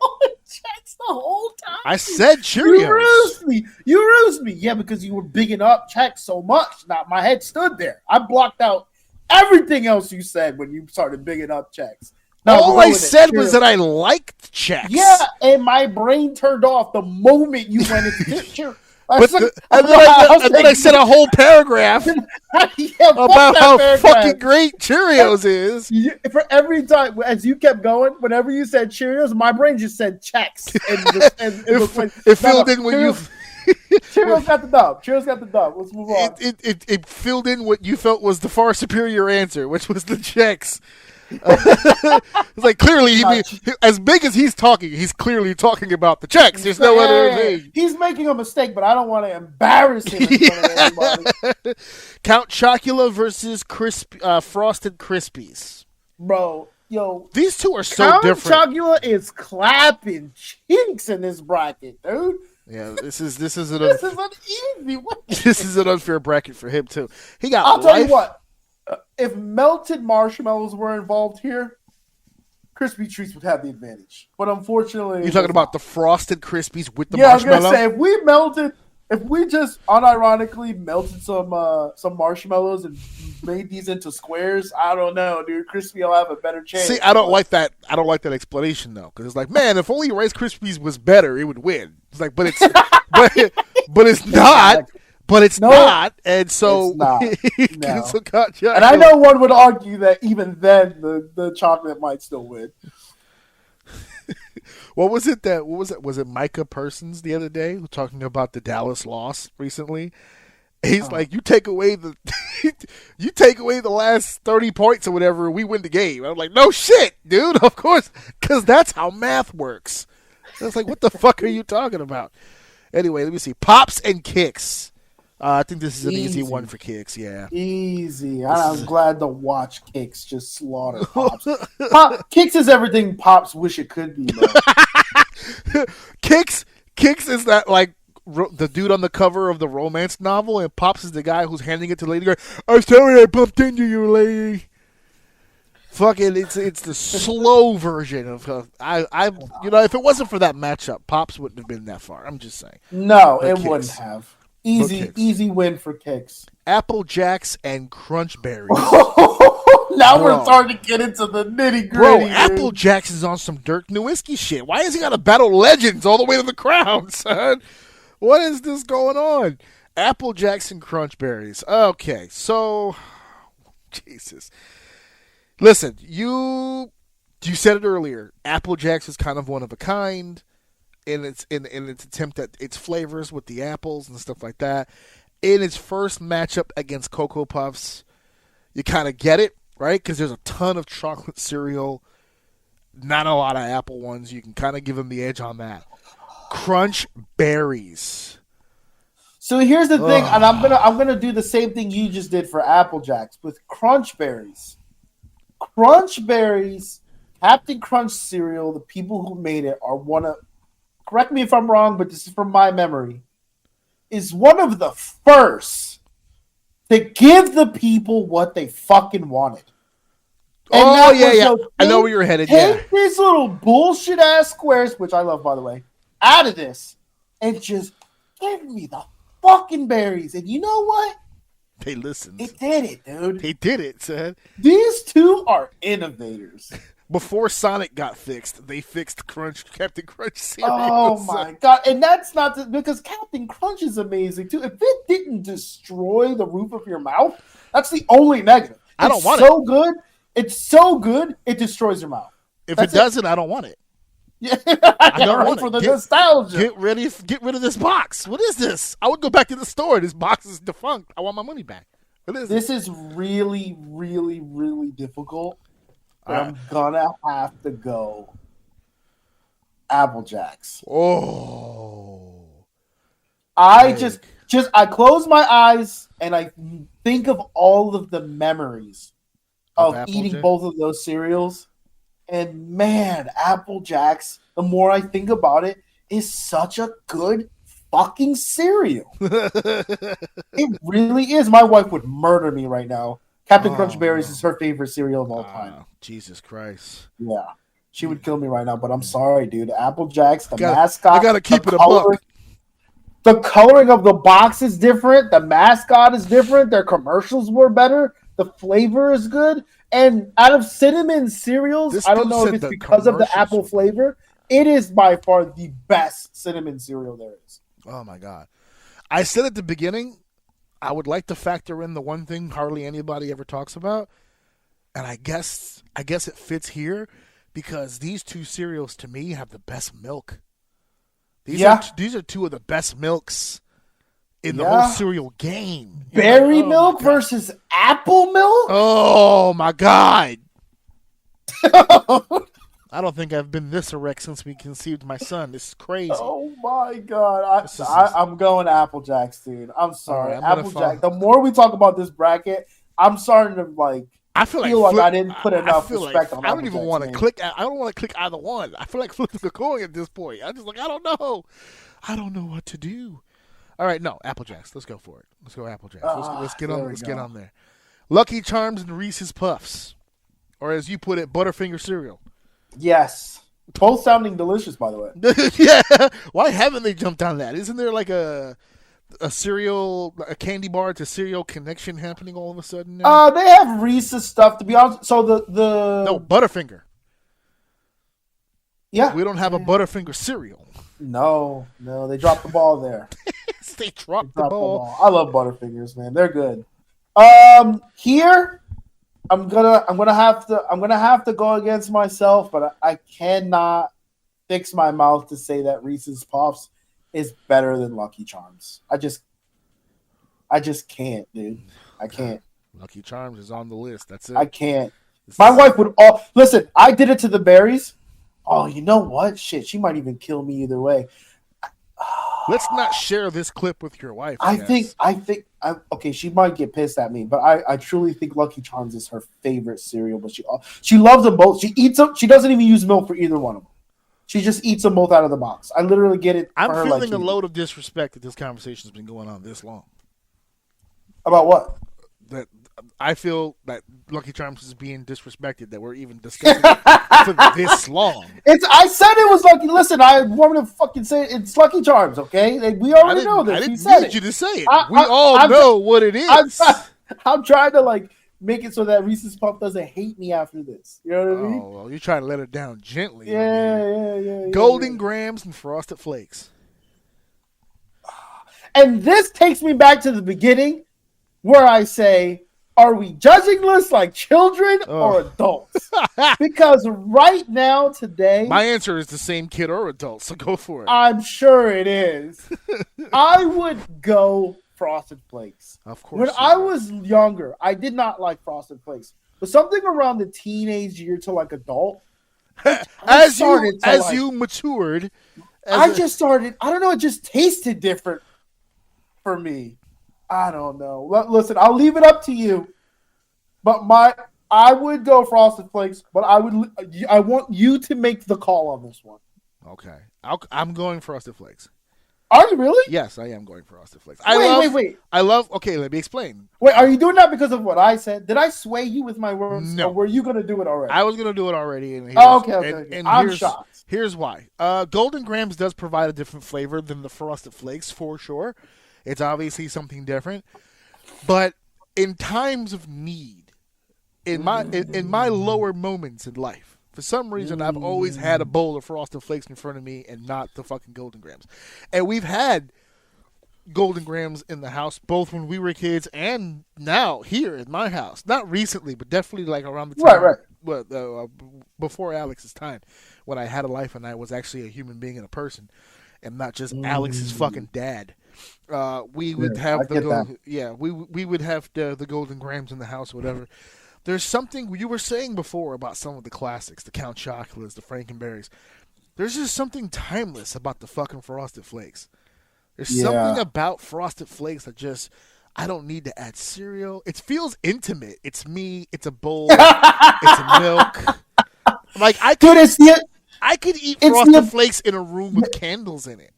going checks the whole time. I said Cheerios. You roused me. Yeah, because you were bigging up checks so much. Now my head stood there. I blocked out everything else you said when you started bigging up checks. No, all I said was that I liked checks. Yeah, and my brain turned off the moment you went into Cheerios. And then I said a whole paragraph about how fucking great Cheerios is. For every time, as you kept going, whenever you said Cheerios, my brain just said checks. It filled in when you... Cheerios got the dub. Cheerios got the dub. Let's move on. It filled in what you felt was the far superior answer, which was the checks. It's like clearly, as big as he's talking, he's clearly talking about the checks. There's no other thing. He's making a mistake, but I don't want to embarrass him in front of everybody. Count Chocula versus Frosted Krispies. Bro, yo. These two are so different. Count Chocula is clapping cheeks in this bracket, dude. Yeah, this is an easy one. This is an unfair bracket for him, too. I'll tell you what. If melted marshmallows were involved here, Crispy Treats would have the advantage. But unfortunately, you're talking about the Frosted Krispies with the marshmallow? Yeah, I was gonna say if we just unironically melted some marshmallows and made these into squares, I don't know, dude. Crispy will have a better chance. See, I don't like that. I don't like that explanation though, because it's like, man, if only Rice Krispies was better, it would win. It's like, but it's but it's not. But it's not, and so it's not. No. So and I know one would argue that even then the chocolate might still win. What was it? Was it Micah Persons the other day talking about the Dallas loss recently? He's like, you take away the last 30 points or whatever, we win the game. I'm like, no shit, dude. Of course, because that's how math works. I was like, what the fuck are you talking about? Anyway, let me see. Pops and Kicks. I think this is an easy one for Kicks, yeah. Easy. I'm glad to watch Kicks just slaughter Pops. Kicks is everything Pops wish it could be, bro. Kicks is that, like, the dude on the cover of the romance novel, and Pops is the guy who's handing it to the lady going, I'm sorry I bumped into you, lady. Fucking, it's the slow version of if it wasn't for that matchup, Pops wouldn't have been that far. I'm just saying. No, it wouldn't have. Easy win for Kicks. Apple Jacks and Crunch Berries. Now we're starting to get into the nitty gritty. Bro, Apple Jacks is on some Dirk Nowitzki shit. Why has he got to battle legends all the way to the crown, son? What is this going on? Apple Jacks and Crunch Berries. Okay, so Jesus. Listen, you said it earlier. Apple Jacks is kind of one of a kind. In its attempt at its flavors with the apples and stuff like that. In its first matchup against Cocoa Puffs, you kind of get it, right? Because there's a ton of chocolate cereal, not a lot of apple ones. You can kind of give them the edge on that. Crunch Berries. So here's the thing, and I'm gonna do the same thing you just did for Apple Jacks with Crunch Berries. Crunch Berries, Captain Crunch cereal. The people who made it are one of. Correct me if I'm wrong, but this is from my memory, is one of the first to give the people what they fucking wanted. Oh yeah. I know where you're headed. Take these little bullshit ass squares, which I love by the way, out of this, and just give me the fucking berries. And you know what? They listened. It did it, dude. They did it, son. These two are innovators. Before Sonic got fixed, they fixed Captain Crunch cereal. Oh my god! And that's not because Captain Crunch is amazing too. If it didn't destroy the roof of your mouth, that's the only negative. I don't want it. Good. It's so good, it destroys your mouth. If it doesn't, I don't want it. Yeah, I don't want it. For the nostalgia. Get rid of this box. What is this? I would go back to the store. This box is defunct. I want my money back. What is this? This is really, really, really difficult. I'm gonna have to go Apple Jacks. Oh, I just I close my eyes and I think of all of the memories of eating both of those cereals. And man, Apple Jacks, the more I think about it, is such a good fucking cereal. It really is. My wife would murder me right now. Captain Crunch Berries is her favorite cereal of all time. Jesus Christ. Yeah. She would kill me right now, but I'm sorry, dude. Apple Jacks, mascot. I gotta keep it a buck. The coloring of the box is different. The mascot is different. Their commercials were better. The flavor is good. And out of cinnamon cereals, I don't know if it's because of the apple flavor, it is by far the best cinnamon cereal there is. Oh, my God. I said at the beginning, I would like to factor in the one thing hardly anybody ever talks about, and I guess it fits here because these two cereals, to me, have the best milk. These are two of the best milks in the whole cereal game. Berry milk versus apple milk? Oh, my God. I don't think I've been this erect since we conceived my son. This is crazy. Oh, my God. I'm going Apple Jacks, dude. I'm sorry. Apple Jacks. The more we talk about this bracket, I'm starting to, I feel like I didn't put enough respect on Apple Jacks. I don't even want to click. I don't want to click either one. I feel like flipping the coin at this point. I'm just I don't know. I don't know what to do. All right, no, Apple Jacks. Let's go for it. Let's go Apple Jacks. Let's get on there. Lucky Charms and Reese's Puffs, or as you put it, Butterfinger cereal. Yes, both sounding delicious, by the way. Yeah, why haven't they jumped on that? Isn't there like a cereal, a candy bar to cereal connection happening all of a sudden now? They have Reese's stuff. To be honest, so no Butterfinger. Yeah, we don't have a Butterfinger cereal. No, they dropped the ball there. they dropped the ball. I love Butterfingers, man. They're good. Here I'm gonna have to go against myself, but I cannot fix my mouth to say that Reese's Puffs is better than Lucky Charms. I just can't, dude. I can't. Lucky Charms is on the list. That's it. I can't. My wife would listen. I did it to the berries. Oh, you know what? Shit, she might even kill me either way. Let's not share this clip with your wife. I think. Okay, she might get pissed at me, but I truly think Lucky Charms is her favorite cereal. But she loves them both. She eats them. She doesn't even use milk for either one of them. She just eats them both out of the box. I literally get it. I'm feeling a load of disrespect that this conversation's been going on this long. About what? That I feel that Lucky Charms is being disrespected. That we're even discussing it for this long. I said it was Lucky. Listen, I want to fucking say it's Lucky Charms. Okay, we already know this. I didn't need you to say it. We all know what it is. I'm trying to make it so that Reese's Puff doesn't hate me after this. You know what I mean? Oh, well, you're trying to let it down gently. Yeah. Golden Grams and Frosted Flakes. And this takes me back to the beginning where I say, are we judging this like children or adults? Because right now, today... My answer is the same kid or adult, so go for it. I'm sure it is. I would go Frosted Flakes. Of course. When I was younger, I did not like Frosted Flakes. But something around the teenage year to adult, as you matured, I just started. I don't know. It just tasted different for me. I don't know. Listen, I'll leave it up to you. But I would go Frosted Flakes. But I want you to make the call on this one. Okay, I'm going Frosted Flakes. Are you really? Yes, I am going Frosted Flakes. Wait. I love. Okay, let me explain. Wait, are you doing that because of what I said? Did I sway you with my words? No. Or were you going to do it already? I was going to do it already. And okay. And I'm shocked. Here's why. Golden Grams does provide a different flavor than the Frosted Flakes, for sure. It's obviously something different. But in times of need, in my lower moments in life, for some reason, I've always had a bowl of Frosted Flakes in front of me and not the fucking Golden Grams. And we've had Golden Grams in the house, both when we were kids and now here in my house. Not recently, but definitely like around the time, before Alex's time, when I had a life and I was actually a human being and a person, and not just Alex's fucking dad. We would have we would have the Golden Grams in the house, or whatever. There's something you were saying before about some of the classics, the Count Chocolates, the Frankenberries. There's just something timeless about the fucking Frosted Flakes. There's something about Frosted Flakes that just, I don't need to add cereal. It feels intimate. It's me. It's a bowl. It's milk. Like I could eat Frosted Flakes in a room with candles in it.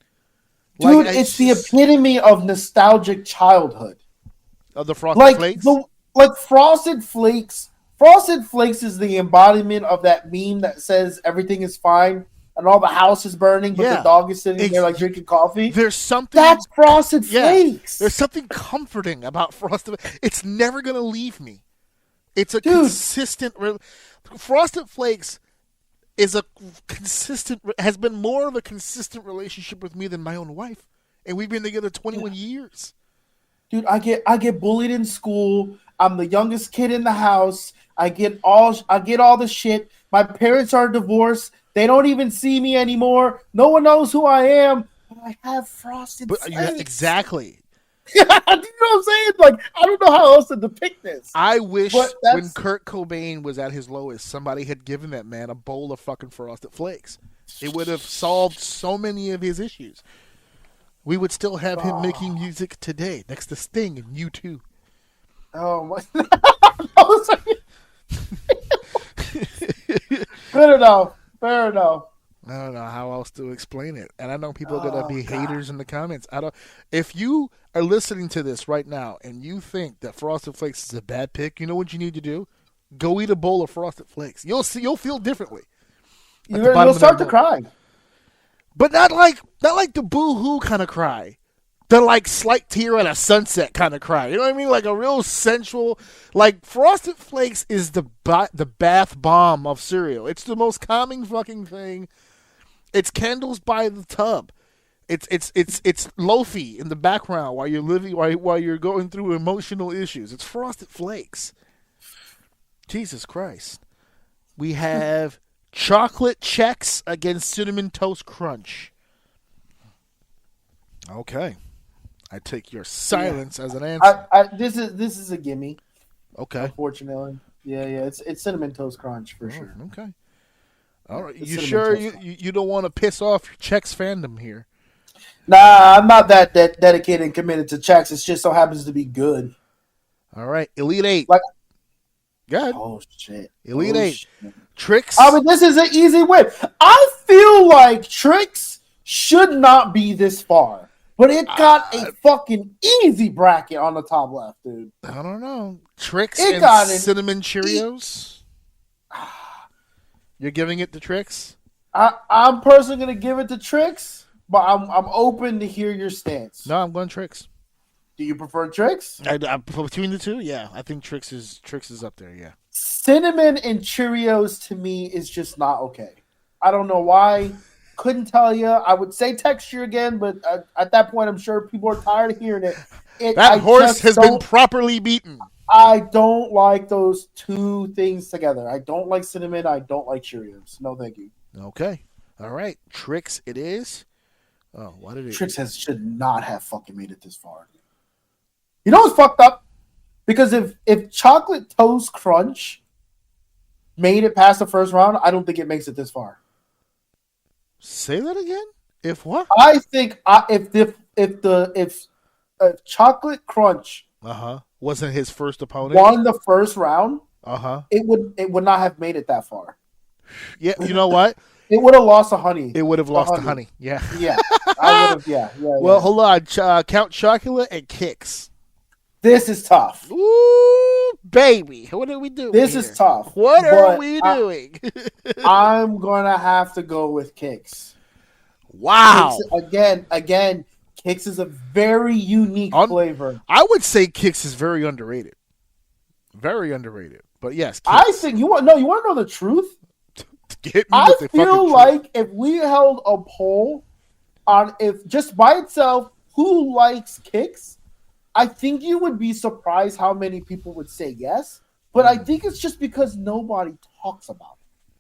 Dude, like, it's the epitome of nostalgic childhood. Of the Frosted Flakes? Like Frosted Flakes. Frosted Flakes is the embodiment of that meme that says everything is fine and all the house is burning, but the dog is sitting there like drinking coffee. There's something. That's Frosted Flakes. There's something comforting about Frosted. It's never gonna leave me. It's a consistent. Frosted Flakes is has been more of a consistent relationship with me than my own wife, and we've been together 21 years. Dude, I get bullied in school. I'm the youngest kid in the house. I get all the shit. My parents are divorced. They don't even see me anymore. No one knows who I am. But I have Frosted Flakes. Yeah, exactly. You know what I'm saying? Like, I don't know how else to depict this. I wish when Kurt Cobain was at his lowest, somebody had given that man a bowl of fucking Frosted Flakes. It would have solved so many of his issues. We would still have him making music today, next to Sting and U2. Oh my! Fair enough. I don't know how else to explain it, and I know people are gonna be haters in the comments. If you are listening to this right now and you think that Frosted Flakes is a bad pick, you know what you need to do? Go eat a bowl of Frosted Flakes. You'll feel differently. You'll start to cry, but not like the boo-hoo kind of cry. The like slight tear at a sunset kind of cry. You know what I mean? Like a real sensual. Like Frosted Flakes is the bath bomb of cereal. It's the most calming fucking thing. It's candles by the tub. It's lofi in the background while you're going through emotional issues. It's Frosted Flakes. Jesus Christ. We have chocolate checks against Cinnamon Toast Crunch. Okay. I take your silence as an answer. This is a gimme. Okay. Unfortunately. Yeah. It's Cinnamon Toast Crunch for sure. Okay. All right. You sure you don't want to piss off your Chex fandom here? Nah, I'm not that dedicated and committed to Chex. It just so happens to be good. All right. Elite Eight. Like, good. Oh shit. Elite Eight. Shit. Trix. I mean, this is an easy win. I feel like Trix should not be this far. But it got a fucking easy bracket on the top left, dude. I don't know. Trix and Cinnamon Cheerios? You're giving it to Trix? I'm personally going to give it to Trix, but I'm open to hear your stance. No, I'm going Trix. Do you prefer Trix? Between the two, yeah. I think Trix is up there, yeah. Cinnamon and Cheerios, to me, is just not okay. I don't know why. Couldn't tell you. I would say texture again, but at that point, I'm sure people are tired of hearing it. That horse has been properly beaten. I don't like those two things together. I don't like cinnamon. I don't like Cheerios. No, thank you. Okay. All right. Trix it is. Oh, why did it? Trix should not have fucking made it this far. You know what's fucked up? Because if Chocolate Toast Crunch made it past the first round, I don't think it makes it this far. Say that again. If what? I think if Chocolate Crunch wasn't his first opponent, won the first round, it would not have made it that far. Yeah, you know what? It would have lost the honey. It would have lost the honey. Yeah. Yeah. I would have. Yeah. Well, hold on. Count Chocula and Kix. This is tough. Ooh, baby. What are we doing? This is tough. What are we doing? I'm gonna have to go with Kix. Wow. Kix, again, Kix is a very unique flavor. I would say Kix is very underrated. Very underrated. But yes, Kix. I think you want to know the truth? I feel like if we held a poll on if just by itself who likes Kix, I think you would be surprised how many people would say yes. But I think it's just because nobody talks about it.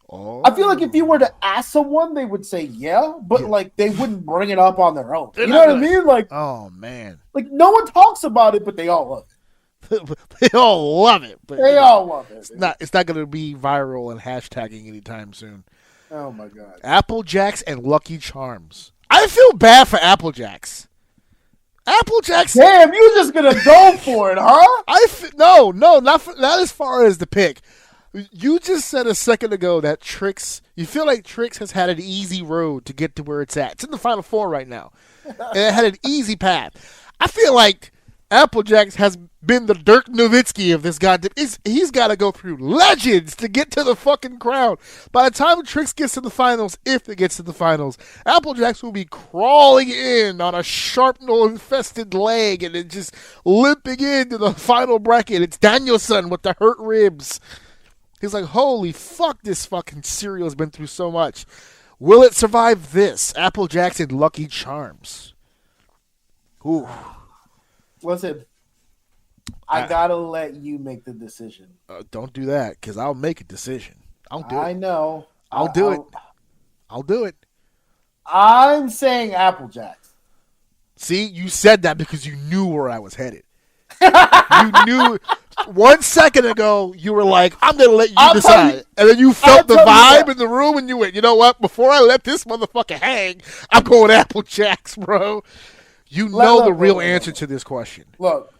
Oh. I feel like if you were to ask someone, they would say yeah, but like they wouldn't bring it up on their own. You know what I mean? Like, oh man, like no one talks about it, but they all love it. They all love it. But they all love it. It's not going to be viral and hashtagging anytime soon. Oh my god! Apple Jacks and Lucky Charms. I feel bad for Apple Jacks. Apple Jacks. Damn, you just gonna go for it, huh? No, not as far as the pick. You just said a second ago that Trix. You feel like Trix has had an easy road to get to where it's at. It's in the Final Four right now, and it had an easy path. I feel like Apple Jacks has been the Dirk Nowitzki of this goddamn. He's got to go through legends to get to the fucking crown. By the time Trix gets to the finals, if it gets to the finals, Apple Jacks will be crawling in on a sharpnel-infested leg and then just limping into the final bracket. It's Danielson with the hurt ribs. He's like, holy fuck, this fucking cereal has been through so much. Will it survive this? Apple Jacks and Lucky Charms. Ooh. Listen, I gotta let you make the decision. Don't do that, because I'll make a decision. I'll do it. I know. I'll do it. I'll do it. I'm saying Apple Jacks. See, you said that because you knew where I was headed. You knew 1 second ago you were like, I'm going to let you decide. And then you felt the vibe in the room and you went, you know what? Before I let this motherfucker hang, I'm going Apple Jacks, bro. You know the real answer to this question. Look.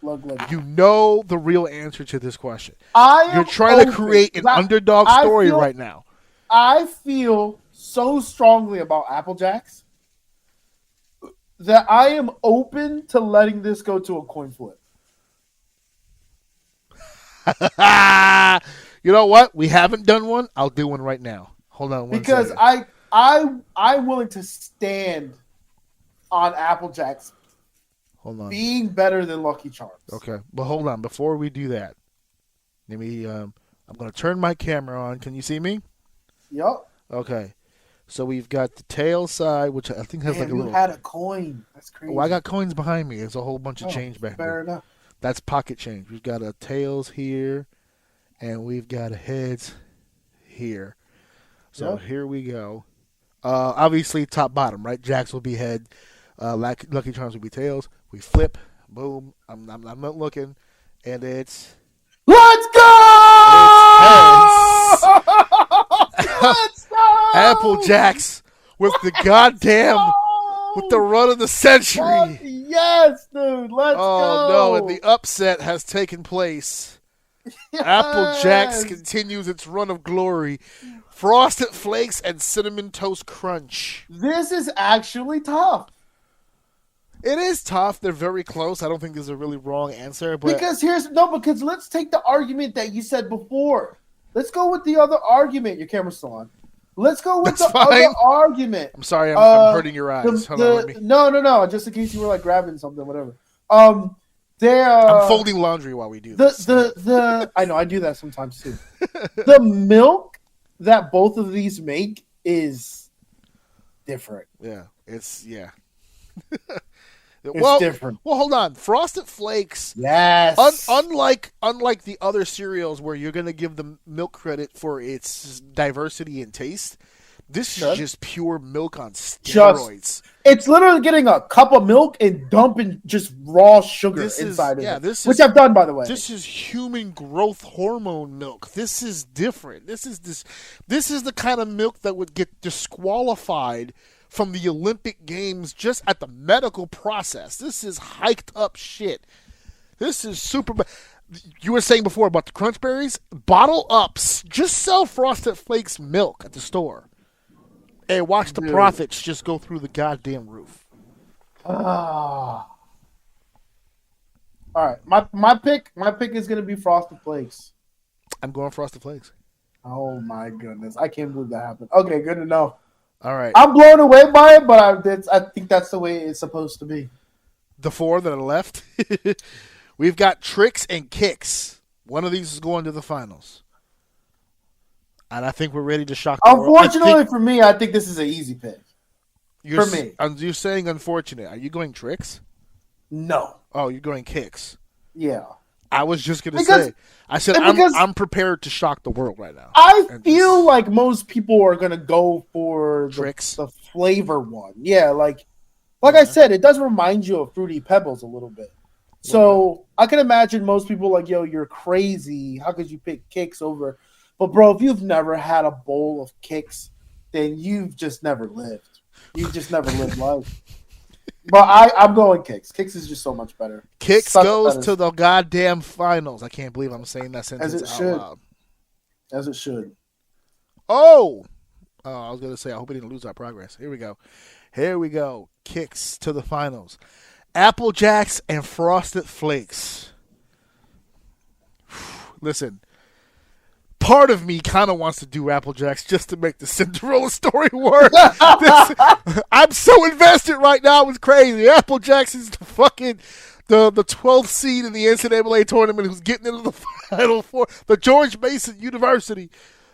You know the real answer to this question. You're trying to create an underdog story right now. I feel so strongly about Apple Jacks that I am open to letting this go to a coin flip. You know what? We haven't done one. I'll do one right now. Hold on one because second. I'm willing to stand on Apple Jacks being better than Lucky Charms. Okay, but hold on. Before we do that, let me. I'm going to turn my camera on. Can you see me? Yep. Okay. So we've got the tail side, which I think has like a little. You had a coin. That's crazy. Well, I got coins behind me. There's a whole bunch of change back there. Fair enough. That's pocket change. We've got a tails here, and we've got a heads here. So here we go. Obviously, top bottom, right? Jacks will be head. Lucky Charms will be tails. We flip. Boom. I'm not looking, and it's. Let's go! It's heads. Let's go! Apple Jacks with the goddamn. With the run of the century. Yes, dude. Let's go. Oh, no. And the upset has taken place. Yes. Apple Jacks continues its run of glory. Frosted Flakes and Cinnamon Toast Crunch. This is actually tough. It is tough. They're very close. I don't think there's a really wrong answer. But because let's take the argument that you said before. Let's go with the other argument. Your camera's still on. Let's go with other argument. I'm sorry, I'm hurting your eyes. No. Just in case you were like grabbing something, whatever. I'm folding laundry while we do this. I know I do that sometimes too. The milk that both of these make is different. Yeah, it's different. Well, hold on. Frosted Flakes. Yes. Unlike the other cereals where you're going to give the milk credit for its diversity and taste, this is just pure milk on steroids. It's literally getting a cup of milk and dumping just raw sugar inside of it. Which I've done, by the way. This is human growth hormone milk. This is different. This is the kind of milk that would get disqualified from the Olympic Games just at the medical process. This is hiked up shit. This is super. You were saying before about the Crunch Berries? Bottle ups. Just sell Frosted Flakes milk at the store. Hey, watch the profits just go through the goddamn roof. All right, my pick is gonna be Frosted Flakes. I'm going Frosted Flakes. Oh my goodness, I can't believe that happened. Okay, good enough. All right, I'm blown away by it, but I think that's the way it's supposed to be. The 4 that are left, we've got Tricks and Kicks. One of these is going to the finals, and I think we're ready to shock the world. Unfortunately for me, I think this is an easy pick. For me, you're saying unfortunate. Are you going Tricks? No. Oh, you're going Kicks. Yeah. I was just gonna say. I said I'm prepared to shock the world right now. I feel like most people are gonna go for Tricks, the flavor one. Yeah, like I said, it does remind you of Fruity Pebbles a little bit. So I can imagine most people like, yo, you're crazy. How could you pick Kicks over? But bro, if you've never had a bowl of Kicks, then you've just never lived. You've just never lived life. But I'm going Kicks. Kicks is just so much better. Kicks goes to the goddamn finals. I can't believe I'm saying that sentence out loud. As it should. Oh, I was going to say, I hope we didn't lose our progress. Here we go. Kicks to the finals. Apple Jacks and Frosted Flakes. Listen, part of me kind of wants to do Apple Jacks just to make the Cinderella story work. I'm so invested right now. It's crazy. Apple Jacks is the fucking the 12th seed in the NCAA tournament who's getting into the Final Four. The George Mason University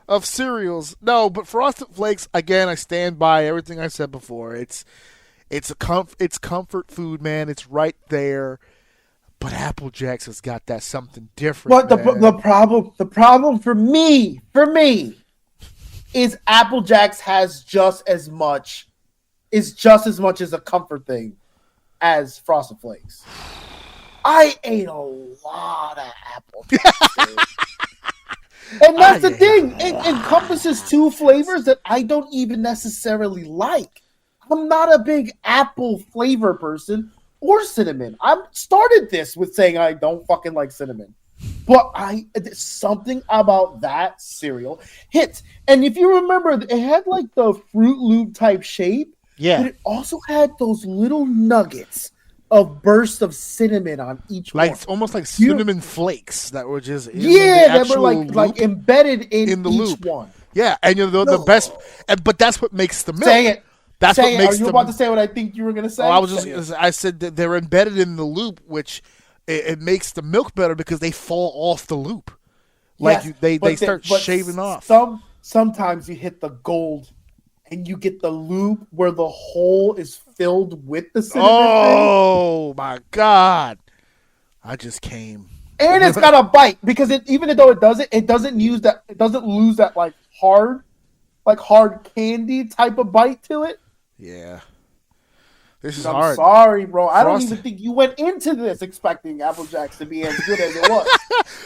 of cereals. No, but Frosted Flakes, again, I stand by everything I said before. It's comfort food, man. It's right there. But Apple Jacks has got that something different. But the problem for me is Apple Jacks has just as much as a comfort thing as Frosted Flakes. I ate a lot of Apple Jacks. And that's the thing. It encompasses two flavors that I don't even necessarily like. I'm not a big apple flavor person or cinnamon. I started this with saying I don't fucking like cinnamon. But something about that cereal hits. And if you remember, it had like the Fruit Loop type shape. Yeah. But it also had those little nuggets of bursts of cinnamon on each one. Like almost like cinnamon flakes that were just that were like embedded in the each loop. One. Yeah, and the best, but that's what makes the milk. Say it. That's what makes. Are you about to say what I think you were going to say? Oh, I was just. I said that they're embedded in the loop, which it makes the milk better because they fall off the loop. Like yes, they start shaving off. Sometimes you hit the gold. And you get the loop where the hole is filled with the cinnamon. Oh my god! I just came. And it's got a bite because even though it doesn't lose that like hard candy type of bite to it. Yeah. This is I'm hard. Sorry, bro. I don't even think you went into this expecting Apple Jacks to be as good as it was.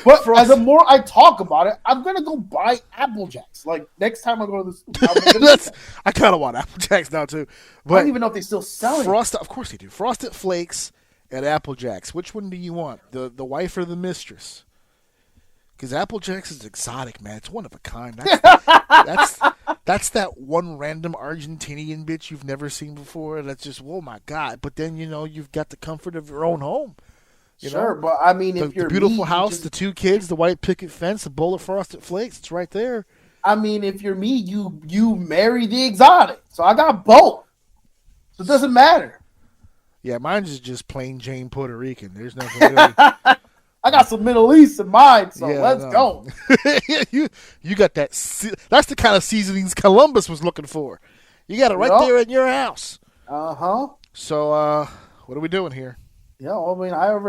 But the more I talk about it, I'm gonna go buy Apple Jacks. Like next time I go to this, I kind of want Apple Jacks now too. But I don't even know if they still sell it. Of course they do. Frosted Flakes and Apple Jacks. Which one do you want? The wife or the mistress? Because Apple Jacks is exotic, man. It's one of a kind. That's that one random Argentinian bitch you've never seen before. That's just, oh my god! But then you've got the comfort of your own home. Sure, but I mean, if you're the beautiful house, the two kids, the white picket fence, the bowl of Frosted Flakes, it's right there. I mean, if you're me, you marry the exotic. So I got both. So it doesn't matter. Yeah, mine's just plain Jane Puerto Rican. There's nothing really. I got some Middle East in mine, so let's go. you got that. That's the kind of seasonings Columbus was looking for. You got it right there in your house. So, what are we doing here? Yeah, I mean, I've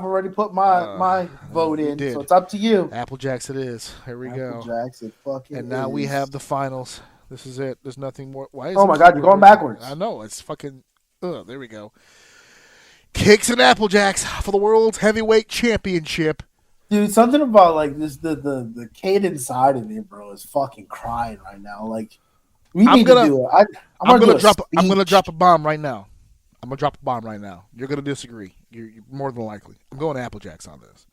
already put my vote in, so it's up to you. Apple Jacks it is. Here we go. Apple Jacks it fucking And now is. we have the finals. This is it. There's nothing more. Why is oh my god, you're going backwards. I know. It's fucking. There we go. Kicks and Apple Jacks for the World Heavyweight Championship. Dude, something about like this the kid inside of me, bro, is fucking crying right now. Like we need to do it. I'm gonna drop a bomb right now. You're gonna disagree. You're more than likely. I'm going Apple Jacks on this.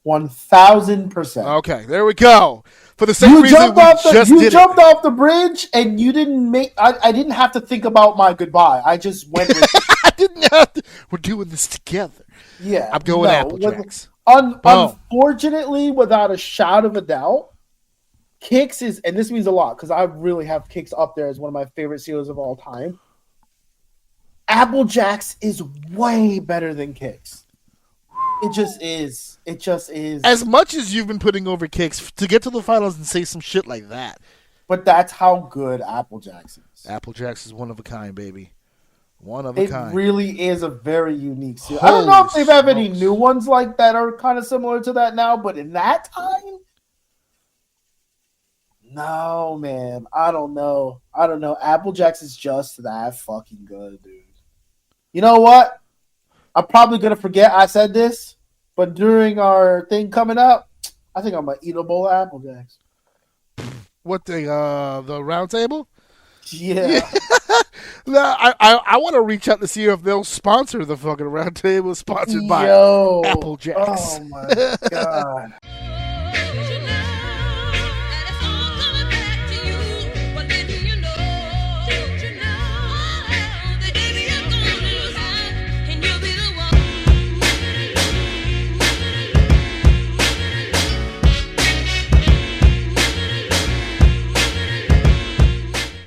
1000%. Okay, there we go. For the same reason you jumped off the bridge, and you didn't make. I didn't have to think about my goodbye. I just went with it. I didn't have to. We're doing this together. Yeah, I'm going Applejacks. Unfortunately, without a shot of a doubt, Kix is, and this means a lot because I really have Kix up there as one of my favorite cereals of all time. Applejacks is way better than Kix. It just is. As much as you've been putting over Kix, to get to the finals and say some shit like that. But that's how good Applejacks is. Applejacks is one of a kind, baby. One of a kind. It really is a very unique cereal. I don't know if they have any new ones like that are kind of similar to that now, but in that time, no, man. I don't know. Applejacks is just that fucking good, dude. You know what? I'm probably going to forget I said this, but during our thing coming up, I think I'm going to eat a bowl of Applejacks. What thing? The round table? Yeah. No, I want to reach out to see if they'll sponsor the fucking round table sponsored by Applejacks. Oh, my God.